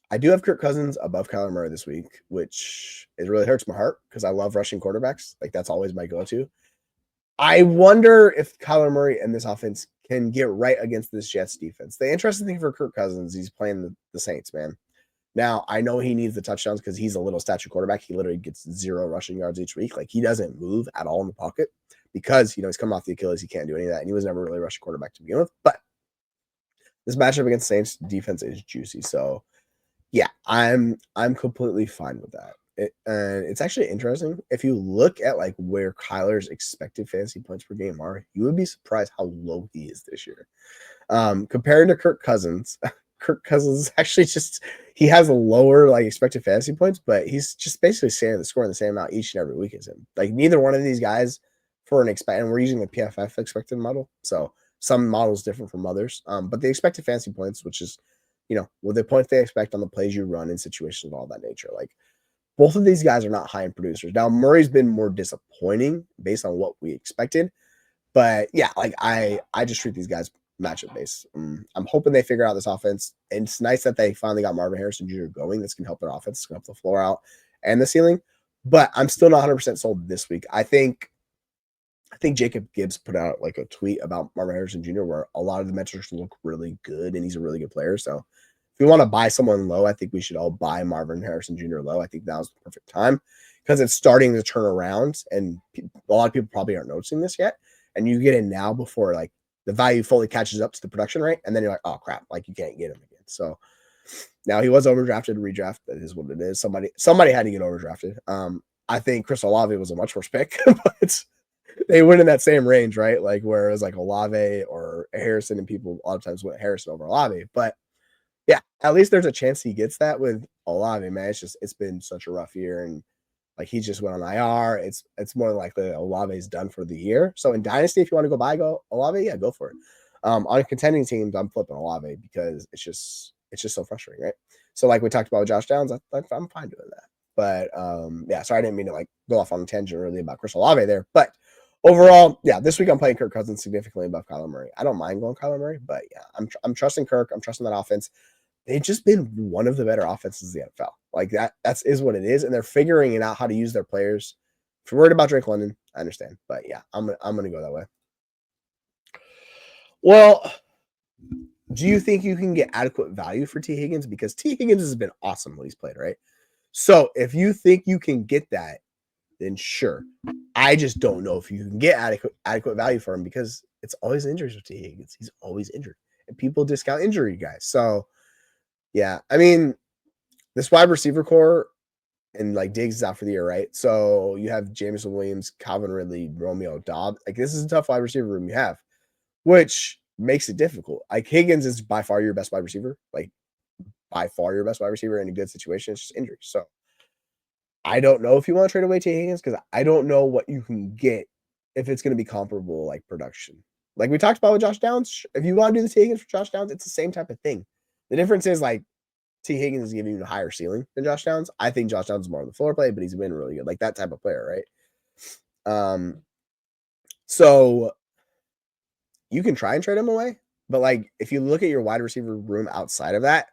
I do have Kirk Cousins above Kyler Murray this week, which it really hurts my heart because I love rushing quarterbacks. Like that's always my go-to. I wonder if Kyler Murray and this offense can get right against this Jets defense. The interesting thing for Kirk Cousins, he's playing the Saints, man. Now, I know he needs the touchdowns because he's a little statue quarterback. He literally gets 0 rushing yards each week. Like, he doesn't move at all in the pocket because, he's coming off the Achilles. He can't do any of that, and he was never really a rushing quarterback to begin with. But this matchup against Saints defense is juicy. So, yeah, I'm completely fine with that. And it's actually interesting. If you look at, like, where Kyler's expected fantasy points per game are, you would be surprised how low he is this year. Compared to Kirk Cousins, Kirk Cousins actually he has a lower like expected fantasy points, but he's just basically scoring the same amount each and every week as him. Like neither one of these guys for an and we're using the PFF expected model, so some models different from others. But the expected fantasy points, which is with the points they expect on the plays you run in situations of all that nature, like both of these guys are not high end producers. Now Murray's been more disappointing based on what we expected, but yeah, like I just treat these guys matchup base. I'm hoping they figure out this offense. And it's nice that they finally got Marvin Harrison Jr. going. This can help their offense. It's going to help the floor out and the ceiling. But I'm still not 100% sold this week. I think Jacob Gibbs put out like a tweet about Marvin Harrison Jr. where a lot of the metrics look really good and he's a really good player. So if we want to buy someone low, I think we should all buy Marvin Harrison Jr. low. I think that was the perfect time because it's starting to turn around and a lot of people probably aren't noticing this yet. And you get in now before like the value fully catches up to the production rate, and then you're like, oh crap, like you can't get him again. So now he was overdrafted, redraft. That is what it is. Somebody had to get overdrafted. I think Chris Olave was a much worse pick, but they went in that same range, right? Like where it was like Olave or Harrison, and people a lot of times went Harrison over Olave. But yeah, at least there's a chance he gets that with Olave, man. It's been such a rough year, and like he just went on IR. It's more likely that Olave's done for the year. So in Dynasty, if you want to go Olave, yeah, go for it. On contending teams, I'm flipping Olave because it's just so frustrating, right? So like we talked about with Josh Downs, I'm fine doing that. But yeah, sorry, I didn't mean to like go off on a tangent really about Chris Olave there. But overall, yeah, this week I'm playing Kirk Cousins significantly above Kyler Murray. I don't mind going Kyler Murray, but yeah, I'm trusting Kirk. I'm trusting that offense. They've just been one of the better offenses in the NFL. Like that is what it is, and they're figuring it out how to use their players. If you're worried about Drake London, I understand, but yeah, I'm gonna go that way. Well, do you think you can get adequate value for T. Higgins? Because T. Higgins has been awesome when he's played, right? So if you think you can get that, then sure. I just don't know if you can get adequate value for him because it's always injuries with T. Higgins. He's always injured, and people discount injury guys. So yeah, I mean, this wide receiver core and like Diggs is out for the year, right? So you have Jameson Williams, Calvin Ridley, Romeo Dobbs. Like this is a tough wide receiver room you have, which makes it difficult. Like Higgins is by far your best wide receiver, like by far your best wide receiver in a good situation. It's just injury. So I don't know if you want to trade away T. Higgins because I don't know what you can get if it's going to be comparable like production. Like we talked about with Josh Downs. If you want to do the T. Higgins for Josh Downs, it's the same type of thing. The difference is like T. Higgins is giving you a higher ceiling than Josh Downs. I think Josh Downs is more on the floor play, but he's been really good. Like that type of player, right? So you can try and trade him away, but like if you look at your wide receiver room outside of that,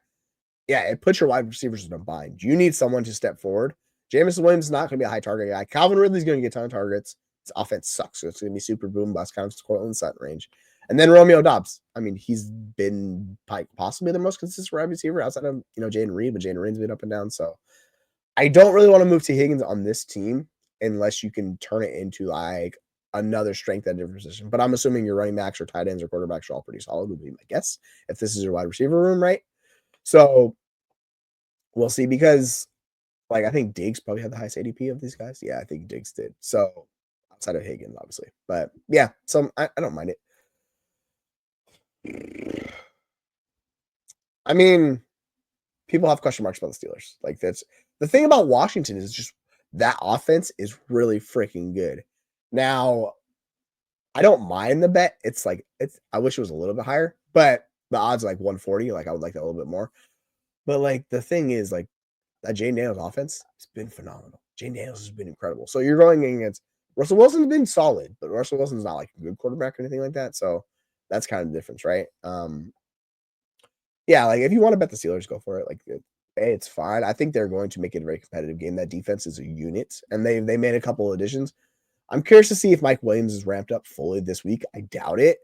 yeah, it puts your wide receivers in a bind. You need someone to step forward. Jameson Williams is not going to be a high target guy. Calvin Ridley's going to get a ton of targets. His offense sucks, so it's going to be super boom bust, kind of Cortland Sutton range. And then Romeo Dobbs. I mean, he's been possibly the most consistent wide receiver outside of Jaden Reed, but Jaden Reed's been up and down. So I don't really want to move T. Higgins on this team unless you can turn it into like another strength at a different position. But I'm assuming your running backs or tight ends or quarterbacks are all pretty solid, would be my guess, if this is your wide receiver room, right? So we'll see, because like I think Diggs probably had the highest ADP of these guys. Yeah, I think Diggs did. So outside of Higgins, obviously. But yeah, so I don't mind it. I mean, people have question marks about the Steelers. Like, that's the thing about Washington, is just that offense is really freaking good. Now, I don't mind the bet. It's like, I wish it was a little bit higher, but the odds are like 140. Like, I would like that a little bit more. But like, the thing is, like, that Jane Daniels offense has been phenomenal. Jane Daniels has been incredible. So you're going against Russell Wilson's been solid, but Russell Wilson's not like a good quarterback or anything like that. So that's kind of the difference, right? Yeah, like if you want to bet the Steelers, go for it. Like, hey, it's fine. I think they're going to make it a very competitive game. That defense is a unit, and they made a couple of additions. I'm curious to see if Mike Williams is ramped up fully this week. I doubt it.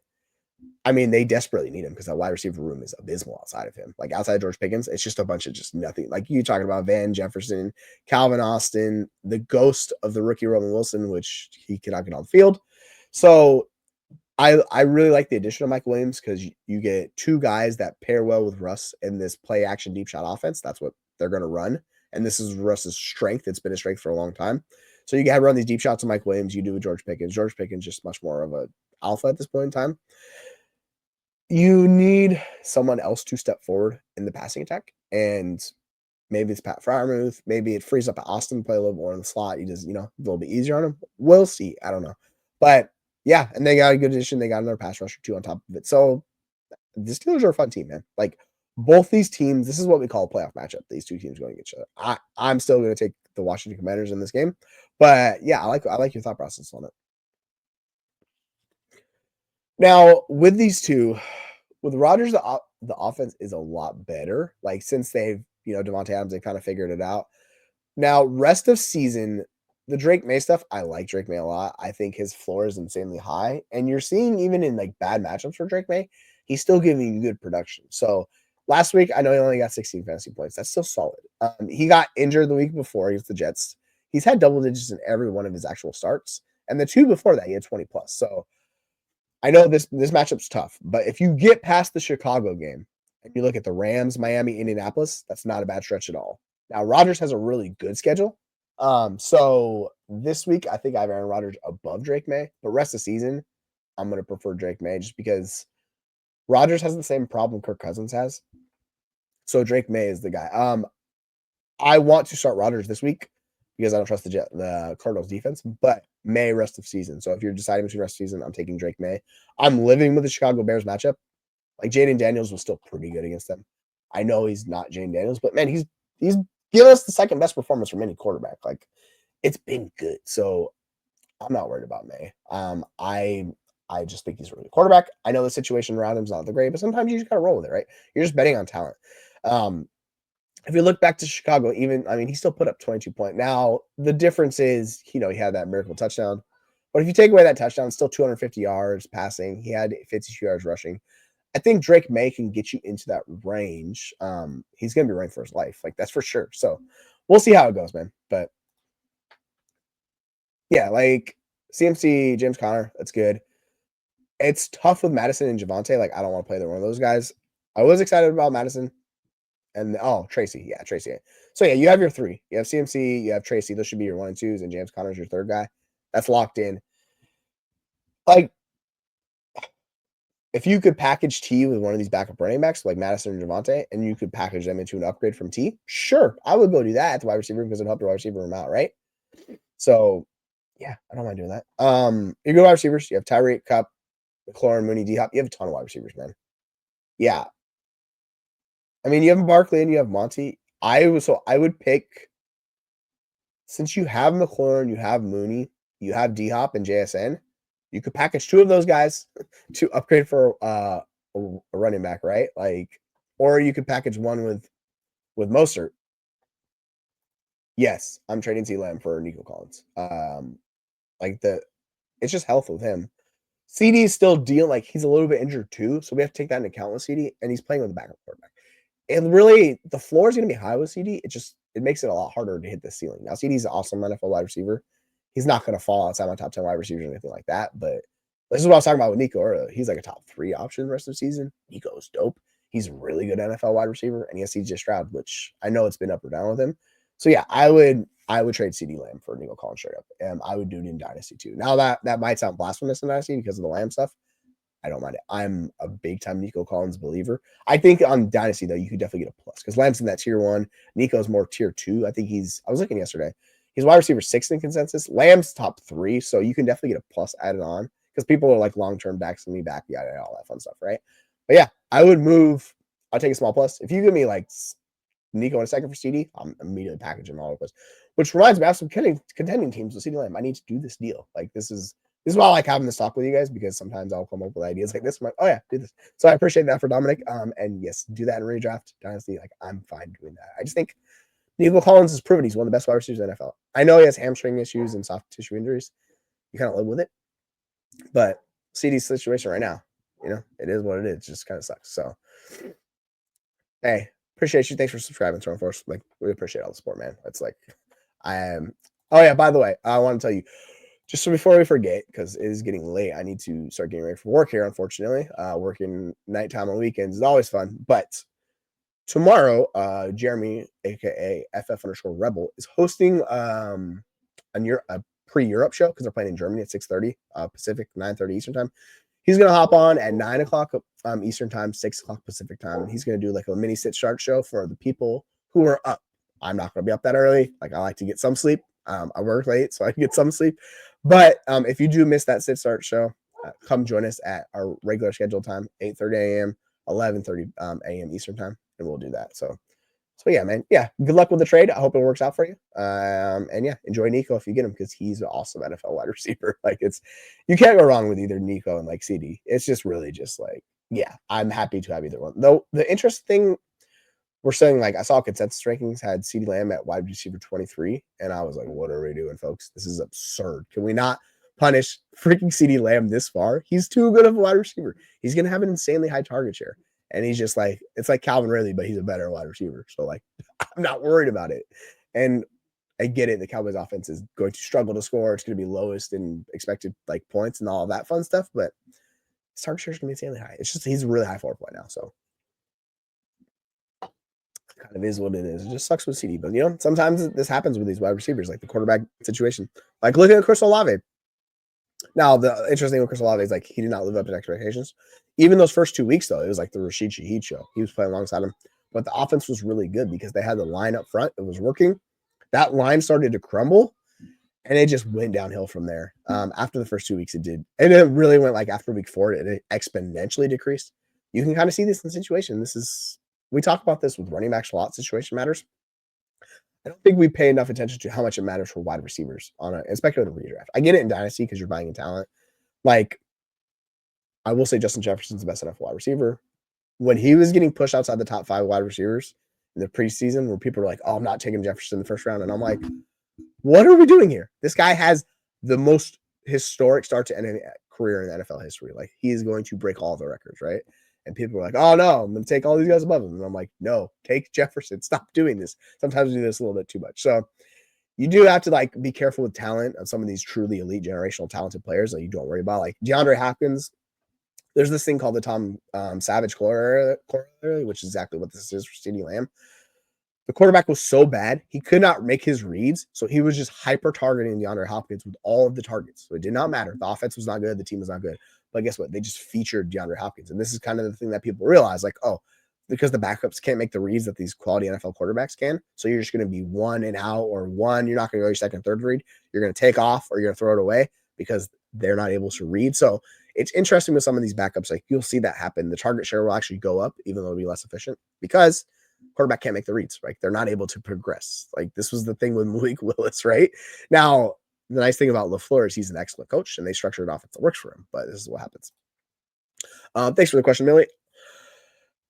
I mean, they desperately need him because that wide receiver room is abysmal outside of him. Like, outside of George Pickens, it's just a bunch of just nothing. Like, you talking about Van Jefferson, Calvin Austin, the ghost of the rookie Roman Wilson, which he cannot get on the field. So I really like the addition of Mike Williams, because you get two guys that pair well with Russ in this play action deep shot offense. That's what they're going to run. And this is Russ's strength. It's been a strength for a long time. So you got to run these deep shots to Mike Williams. You do with George Pickens. George Pickens just much more of a alpha at this point in time. You need someone else to step forward in the passing attack. And maybe it's Pat Freiermuth. Maybe it frees up Austin to play a little more in the slot. You just, a little bit easier on him. We'll see. I don't know. But yeah, and they got a good addition. They got another pass rusher too on top of it. So the Steelers are a fun team, man. Like, both these teams, this is what we call a playoff matchup. These two teams going against each other. I'm still going to take the Washington Commanders in this game. But yeah, I like your thought process on it. Now, with these two, with Rodgers, the offense is a lot better. Like, since they've, Devontae Adams, they kind of figured it out. Now, rest of season, the Drake May stuff, I like Drake May a lot. I think his floor is insanely high. And you're seeing, even in like bad matchups for Drake May, he's still giving you good production. So last week, I know he only got 16 fantasy points. That's still solid. He got injured the week before against the Jets. He's had double digits in every one of his actual starts. And the two before that, he had 20 plus. So I know this matchup's tough, but if you get past the Chicago game and you look at the Rams, Miami, Indianapolis, that's not a bad stretch at all. Now, Rodgers has a really good schedule. So this week, I think I have Aaron Rodgers above Drake May, but rest of the season, I'm going to prefer Drake May, just because Rodgers has the same problem Kirk Cousins has. So Drake May is the guy. I want to start Rodgers this week because I don't trust the Cardinals defense, but May rest of season. So if you're deciding between rest of season, I'm taking Drake May. I'm living with the Chicago Bears matchup. Like, Jaden Daniels was still pretty good against them. I know he's not Jaden Daniels, but man, he's given us the second best performance from any quarterback. Like, it's been good. So I'm not worried about May. I just think he's a really good quarterback. I know the situation around him is not the great, but sometimes you just gotta roll with it, right? You're just betting on talent. If you look back to Chicago, he still put up 22 points. Now, the difference is, he had that miracle touchdown. But if you take away that touchdown, still 250 yards passing. He had 52 yards rushing. I think Drake May can get you into that range. He's going to be running for his life. Like, that's for sure. So we'll see how it goes, man. But yeah, like CMC, James Conner, that's good. It's tough with Madison and Javonte. Like, I don't want to play either one of those guys. I was excited about Madison. And Tracy. Yeah, Tracy. So yeah, you have your three. You have CMC, you have Tracy. Those should be your 1 and 2s, and James Conner's your third guy. That's locked in. Like, if you could package T with one of these backup running backs, like Madison and Javonte, and you could package them into an upgrade from T, sure, I would go do that at the wide receiver, because it'd help the wide receiver room out, right? So yeah, I don't mind doing that. You go wide receivers. You have Tyreek, Cup, McLaurin, Mooney, D-Hop. You have a ton of wide receivers, man. Yeah. I mean, you have Barkley and you have Monty. I would pick, since you have McLaurin, you have Mooney, you have D-Hop and JSN, you could package two of those guys to upgrade for a running back, right? Like, or you could package one with Mostert. Yes, I'm trading C Lamb for Nico Collins. It's just health with him. CD is still dealing, like, he's a little bit injured too, so we have to take that into account with CD, and he's playing with a backup quarterback. And really, the floor is going to be high with CD. It makes it a lot harder to hit the ceiling. Now, CD's an awesome NFL wide receiver. He's not going to fall outside my top 10 wide receivers or anything like that. But this is what I was talking about with Nico earlier. He's like a top 3 option the rest of the season. Nico's dope. He's a really good NFL wide receiver, and he has CJ Stroud, which I know it's been up or down with him. So yeah, I would trade CD Lamb for Nico Collins straight up. And I would do it in Dynasty too. Now that might sound blasphemous in Dynasty because of the Lamb stuff. I don't mind it. I'm a big time Nico Collins believer. I think on Dynasty, though, you could definitely get a plus because Lamb's in that tier 1. Nico's more tier 2. I think I was looking yesterday. He's wide receiver 6 in consensus. Lamb's top 3. So you can definitely get a plus added on because people are like long term backs and me back, yada, all that fun stuff, right? But yeah, I'll take a small plus. If you give me like Nico in a second for CD, I'm immediately packaging all of this. Which reminds me, I have some contending teams with CD Lamb. I need to do this deal. Like, this is why I like having this talk with you guys, because sometimes I'll come up with ideas like this. I'm like, oh yeah, do this. So I appreciate that for Dominic. And yes, do that in redraft Dynasty. Like, I'm fine doing that. I just think Nico Collins has proven he's one of the best wide receivers in the NFL. I know he has hamstring issues and soft tissue injuries. You kind of live with it. But CD's situation right now, it is what it is. It just kind of sucks. So, hey, appreciate you. Thanks for subscribing, Throwing Force. Like, we appreciate all the support, man. It's like, I am. Oh yeah, by the way, I want to tell you, just so before we forget, because it is getting late, I need to start getting ready for work here, unfortunately. Working nighttime on weekends is always fun. But tomorrow, Jeremy, a.k.a. FF_Rebel, is hosting a pre-Europe show because they're playing in Germany at 6:30 Pacific, 9:30 Eastern time. He's going to hop on at 9 o'clock Eastern time, 6 o'clock Pacific time. And he's going to do like a mini sit start show for the people who are up. I'm not going to be up that early. Like, I like to get some sleep. I work late, so I can get some sleep. But if you do miss that sit start show, come join us at our regular scheduled time, 8:30 a.m., 11:30 a.m. Eastern time, and we'll do that. So yeah, man. Yeah, good luck with the trade. I hope it works out for you. And yeah, enjoy Nico if you get him, because he's an awesome NFL wide receiver. Like, you can't go wrong with either Nico and like CD. It's just really just like, yeah, I'm happy to have either one. Though the interesting thing, we're saying, like, I saw consensus rankings had CD Lamb at wide receiver 23, and I was like, what are we doing, folks? This is absurd. Can we not punish freaking CD Lamb this far? He's too good of a wide receiver. He's going to have an insanely high target share. And he's just like, it's like Calvin Ridley, but he's a better wide receiver. So, like, I'm not worried about it. And I get it. The Cowboys offense is going to struggle to score. It's going to be lowest in expected, like, points and all of that fun stuff. But his target share is going to be insanely high. It's just, he's a really high forward point now. So, kind of is what it is. It just sucks with CD. But, sometimes this happens with these wide receivers, like the quarterback situation. Like, look at Chris Olave. Now, the interesting thing with Chris Olave is, like, he did not live up to expectations. Even those first 2 weeks, though, it was like the Rashid Shaheed show. He was playing alongside him. But the offense was really good because they had the line up front. It was working. That line started to crumble, and it just went downhill from there. After the first 2 weeks, it did. And it really went, like, after week 4, it exponentially decreased. You can kind of see this in the situation. We talk about this with running backs a lot. Situation matters. I don't think we pay enough attention to how much it matters for wide receivers on a speculative redraft. I get it in Dynasty because you're buying in talent. Like, I will say Justin Jefferson's the best NFL wide receiver. When he was getting pushed outside the top 5 wide receivers in the preseason, where people are like, oh, I'm not taking Jefferson in the first round. And I'm like, what are we doing here? This guy has the most historic start to end career in NFL history. Like, he is going to break all the records, right? And people are like, oh, no, I'm going to take all these guys above him. And I'm like, no, take Jefferson. Stop doing this. Sometimes we do this a little bit too much. So you do have to, like, be careful with talent of some of these truly elite generational talented players that you don't worry about. Like DeAndre Hopkins, there's this thing called the Tom Savage corollary, which is exactly what this is for CeeDee Lamb. The quarterback was so bad, he could not make his reads, so he was just hyper-targeting DeAndre Hopkins with all of the targets. So it did not matter. The offense was not good. The team was not good. But guess what? They just featured DeAndre Hopkins. And this is kind of the thing that people realize, like, oh, because the backups can't make the reads that these quality NFL quarterbacks can, so you're just going to be one and out, or one, you're not going to go your second, third read. You're going to take off, or you're going to throw it away because they're not able to read. So it's interesting with some of these backups. Like, you'll see that happen. The target share will actually go up, even though it'll be less efficient, because quarterback can't make the reads, right? They're not able to progress. Like, this was the thing with Malik Willis, right? Now, the nice thing about LaFleur is he's an excellent coach, and they structured an offense that works for him, but this is what happens. Thanks for the question, Millie.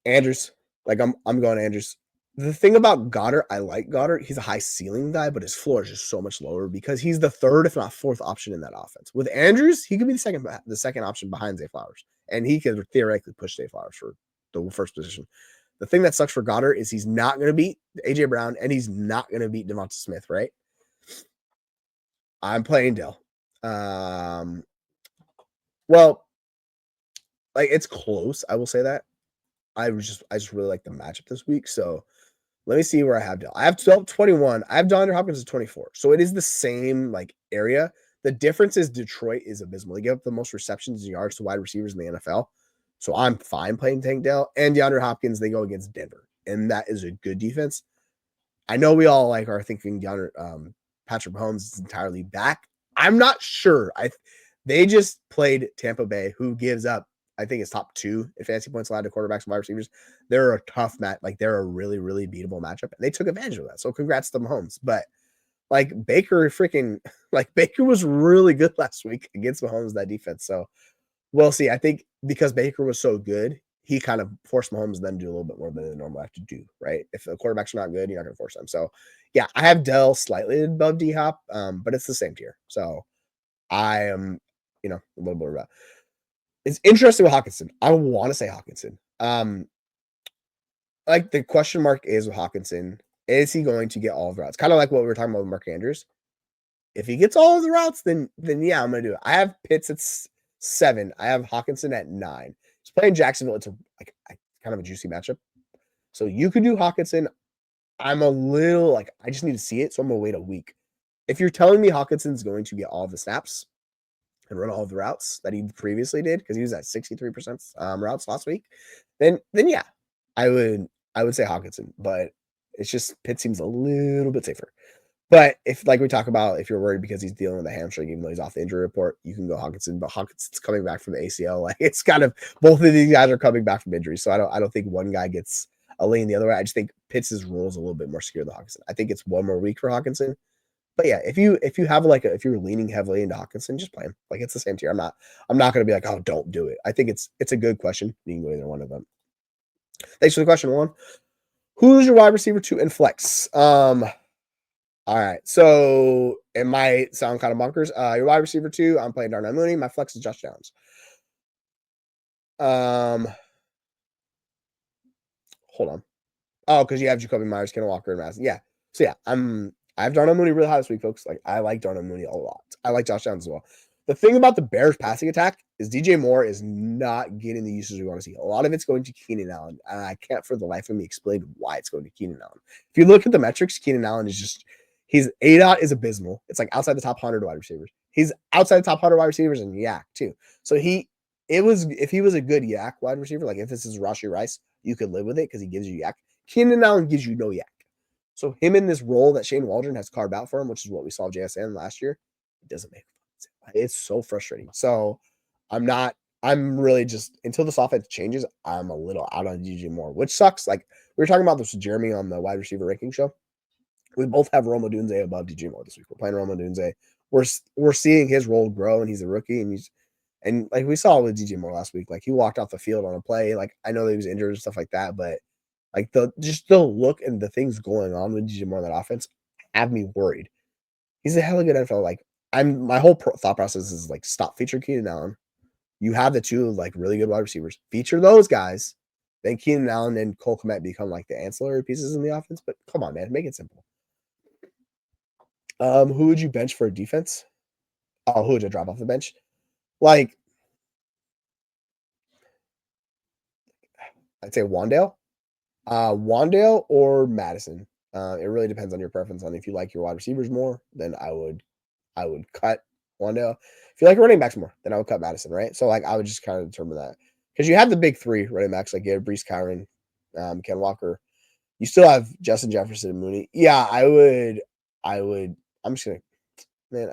Andrews. Like, I'm going Andrews. The thing about Goddard, I like Goddard. He's a high ceiling guy, but his floor is just so much lower because he's the third, if not fourth, option in that offense. With Andrews, he could be the second option behind Zay Flowers, and he could theoretically push Zay Flowers for the first position. The thing that sucks for Goddard is he's not going to beat AJ Brown, and he's not going to beat Devonta Smith. Right? I'm playing Dell. Well, like it's close. I will say that. I just really like the matchup this week. So let me see where I have Dell. I have 21. I have DeAndre Hopkins at 24. So it is the same like area. The difference is Detroit is abysmal. They give up the most receptions and yards to wide receivers in the NFL. So I'm fine playing Tank Dell. And DeAndre Hopkins, they go against Denver. And that is a good defense. I know we all like are thinking Patrick Mahomes is entirely back. I'm not sure. They just played Tampa Bay, who gives up, I think it's top 2 in fantasy points allowed to quarterbacks and wide receivers. They're a tough match. Like they're a really, really beatable matchup. And they took advantage of that. So congrats to Mahomes. But like Baker was really good last week against Mahomes, that defense. So we'll see. I think because Baker was so good, he kind of forced Mahomes then to do a little bit more than they normally have to do, right? If the quarterbacks are not good, you're not going to force them. So yeah, I have Dell slightly above D Hop, but it's the same tier. So I am, a little bit about. It's interesting with Hawkinson. I want to say Hawkinson. Like the question mark is with Hawkinson, is he going to get all of the routes? Kind of like what we were talking about with Mark Andrews. If he gets all of the routes, then yeah, I'm gonna do it. I have Pitts at 7. I have Hawkinson at 9. He's playing Jacksonville. It's kind of a juicy matchup. So you could do Hawkinson. I'm a little I just need to see it, so I'm gonna wait a week. If you're telling me Hawkinson's going to get all of the snaps and run all of the routes that he previously did, because he was at 63% routes last week, then yeah, I would say Hawkinson, but it's just Pitt seems a little bit safer. But if like we talk about, if you're worried because he's dealing with a hamstring, even though he's off the injury report, you can go Hawkinson. But Hawkinson's coming back from the ACL. Like it's kind of both of these guys are coming back from injury. So I don't think one guy gets a lean the other way. I just think Pitts' role is a little bit more secure than Hawkinson. I think it's one more week for Hawkinson. But yeah, if you have if you're leaning heavily into Hawkinson, just play him. Like it's the same tier. I'm not gonna be like, oh, don't do it. I think it's a good question. You can go either one of them. Thanks for the question, Juan. Who's your wide receiver 2 in flex? All right. So it might sound kind of bonkers. Your wide receiver 2, I'm playing Darnell Mooney. My flex is Josh Downs. Hold on. Oh, because you have Jacoby Myers, Ken Walker, and Madison. Yeah. So yeah, I have Darnell Mooney really high this week, folks. Like I like Darnell Mooney a lot. I like Josh Downs as well. The thing about the Bears passing attack is DJ Moore is not getting the usage we want to see. A lot of it's going to Keenan Allen. And I can't for the life of me explain why it's going to Keenan Allen. If you look at the metrics, Keenan Allen is just his ADOT is abysmal. It's like outside the top 100 wide receivers. He's outside the top 100 wide receivers in yak too. So if he was a good yak wide receiver, like if this is Rashee Rice, you could live with it because he gives you yak. Keenan Allen gives you no yak. So him in this role that Shane Waldron has carved out for him, which is what we saw JSN last year, it doesn't make sense. It's so frustrating. So I'm really just, until this offense changes, I'm a little out on DJ Moore, which sucks. Like we were talking about this with Jeremy on the wide receiver ranking show. We both have Rome Odunze above DJ Moore this week. We're playing Rome Odunze. We're seeing his role grow, and he's a rookie, and like we saw with DJ Moore last week, like he walked off the field on a play. Like I know that he was injured and stuff like that, but like the look and the things going on with DJ Moore in that offense have me worried. He's a hella good NFL. Like my whole thought process is like stop featuring Keenan Allen. You have the 2 like really good wide receivers. Feature those guys. Then Keenan Allen and Cole Kmet become like the ancillary pieces in the offense. But come on, man, make it simple. Who would you bench for a defense? Oh, who would you drop off the bench? Like I'd say Wandale. Wandale or Madison. It really depends on your preference on if you like your wide receivers more, then I would cut Wandale. If you like running backs more, then I would cut Madison, right? So like I would just kind of determine that. Because you have the big 3 running backs, like you have Breece Kyron, Ken Walker. You still have Justin Jefferson and Mooney. Yeah, I would I'm just gonna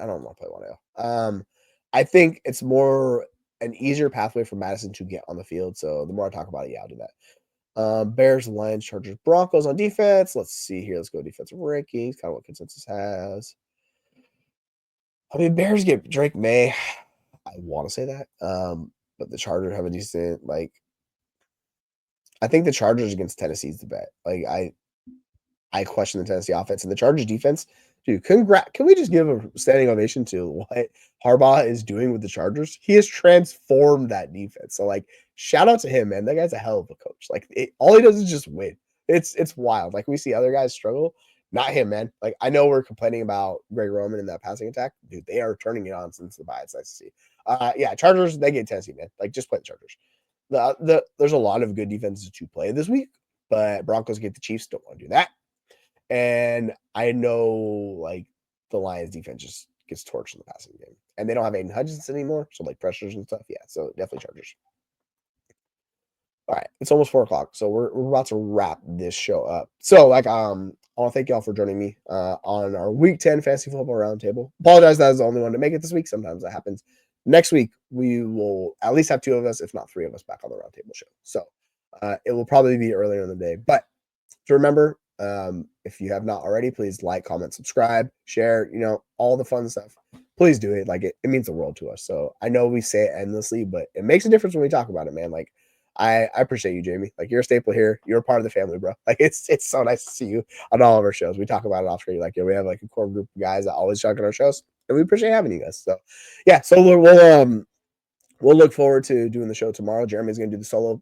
I don't want to play Wandale. I think it's more an easier pathway for Madison to get on the field. So the more I talk about it, yeah, I'll do that. Bears, Lions, Chargers, Broncos on defense. Let's see here. Let's go defensive rankings, kind of what consensus has. I mean, Bears get Drake May. I want to say that. But the Chargers have a decent, I think the Chargers against Tennessee is the bet. I question the Tennessee offense and the Chargers defense. Dude, can we just give a standing ovation to what Harbaugh is doing with the Chargers? He has transformed that defense. So, like, shout out to him, man. That guy's a hell of a coach. Like, all he does is just win. It's wild. Like, we see other guys struggle. Not him, man. Like, I know we're complaining about Greg Roman and that passing attack. Dude, they are turning it on since the bye. It's nice to see. Yeah, Chargers, they get Tennessee, man. Like, just play the Chargers. There's a lot of good defenses to play this week, but Broncos get the Chiefs. Don't want to do that. And I know, like, the Lions defense just gets torched in the passing game. And they don't have Aiden Hutchinson anymore, so, like, pressures and stuff. Yeah, so definitely Chargers. All right, it's almost 4:00, so we're about to wrap this show up. So, like, I want to thank y'all for joining me on our Week 10 Fantasy Football Roundtable. Apologize that I was the only one to make it this week. Sometimes that happens. Next week, we will at least have 2 of us, if not 3 of us, back on the Roundtable show. So, it will probably be earlier in the day. But to remember, if you have not already, please like, comment, subscribe, share, all the fun stuff. Please do it. Like, it means the world to us. So I know we say it endlessly, but it makes a difference when we talk about it, man. Like, I appreciate you, Jamie. Like, you're a staple here. You're a part of the family, bro. Like, it's so nice to see you on all of our shows. We talk about it off screen. Like, we have like a core group of guys that always check on our shows, and we appreciate having you guys. So yeah, so we'll look forward to doing the show tomorrow. Jeremy's gonna do the solo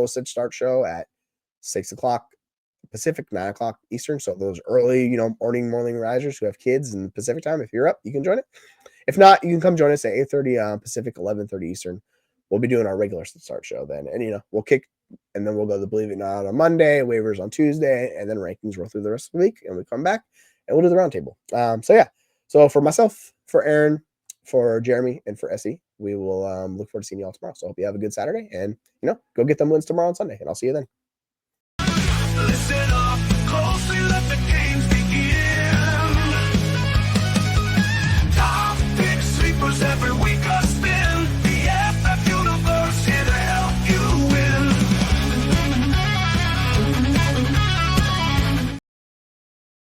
sit start show at 6:00 Pacific, 9:00 Eastern. So those early, morning risers who have kids in Pacific time, if you're up, you can join it. If not, you can come join us at 8:30 Pacific, 11:30 Eastern. We'll be doing our regular start show then. And, we'll kick, and then we'll go to Believe It or Not on Monday, waivers on Tuesday, and then rankings roll through the rest of the week. And we come back, and we'll do the roundtable. So, yeah. So, for myself, for Aaron, for Jeremy, and for SE, we will look forward to seeing you all tomorrow. So, I hope you have a good Saturday, and, go get them wins tomorrow on Sunday, and I'll see you then.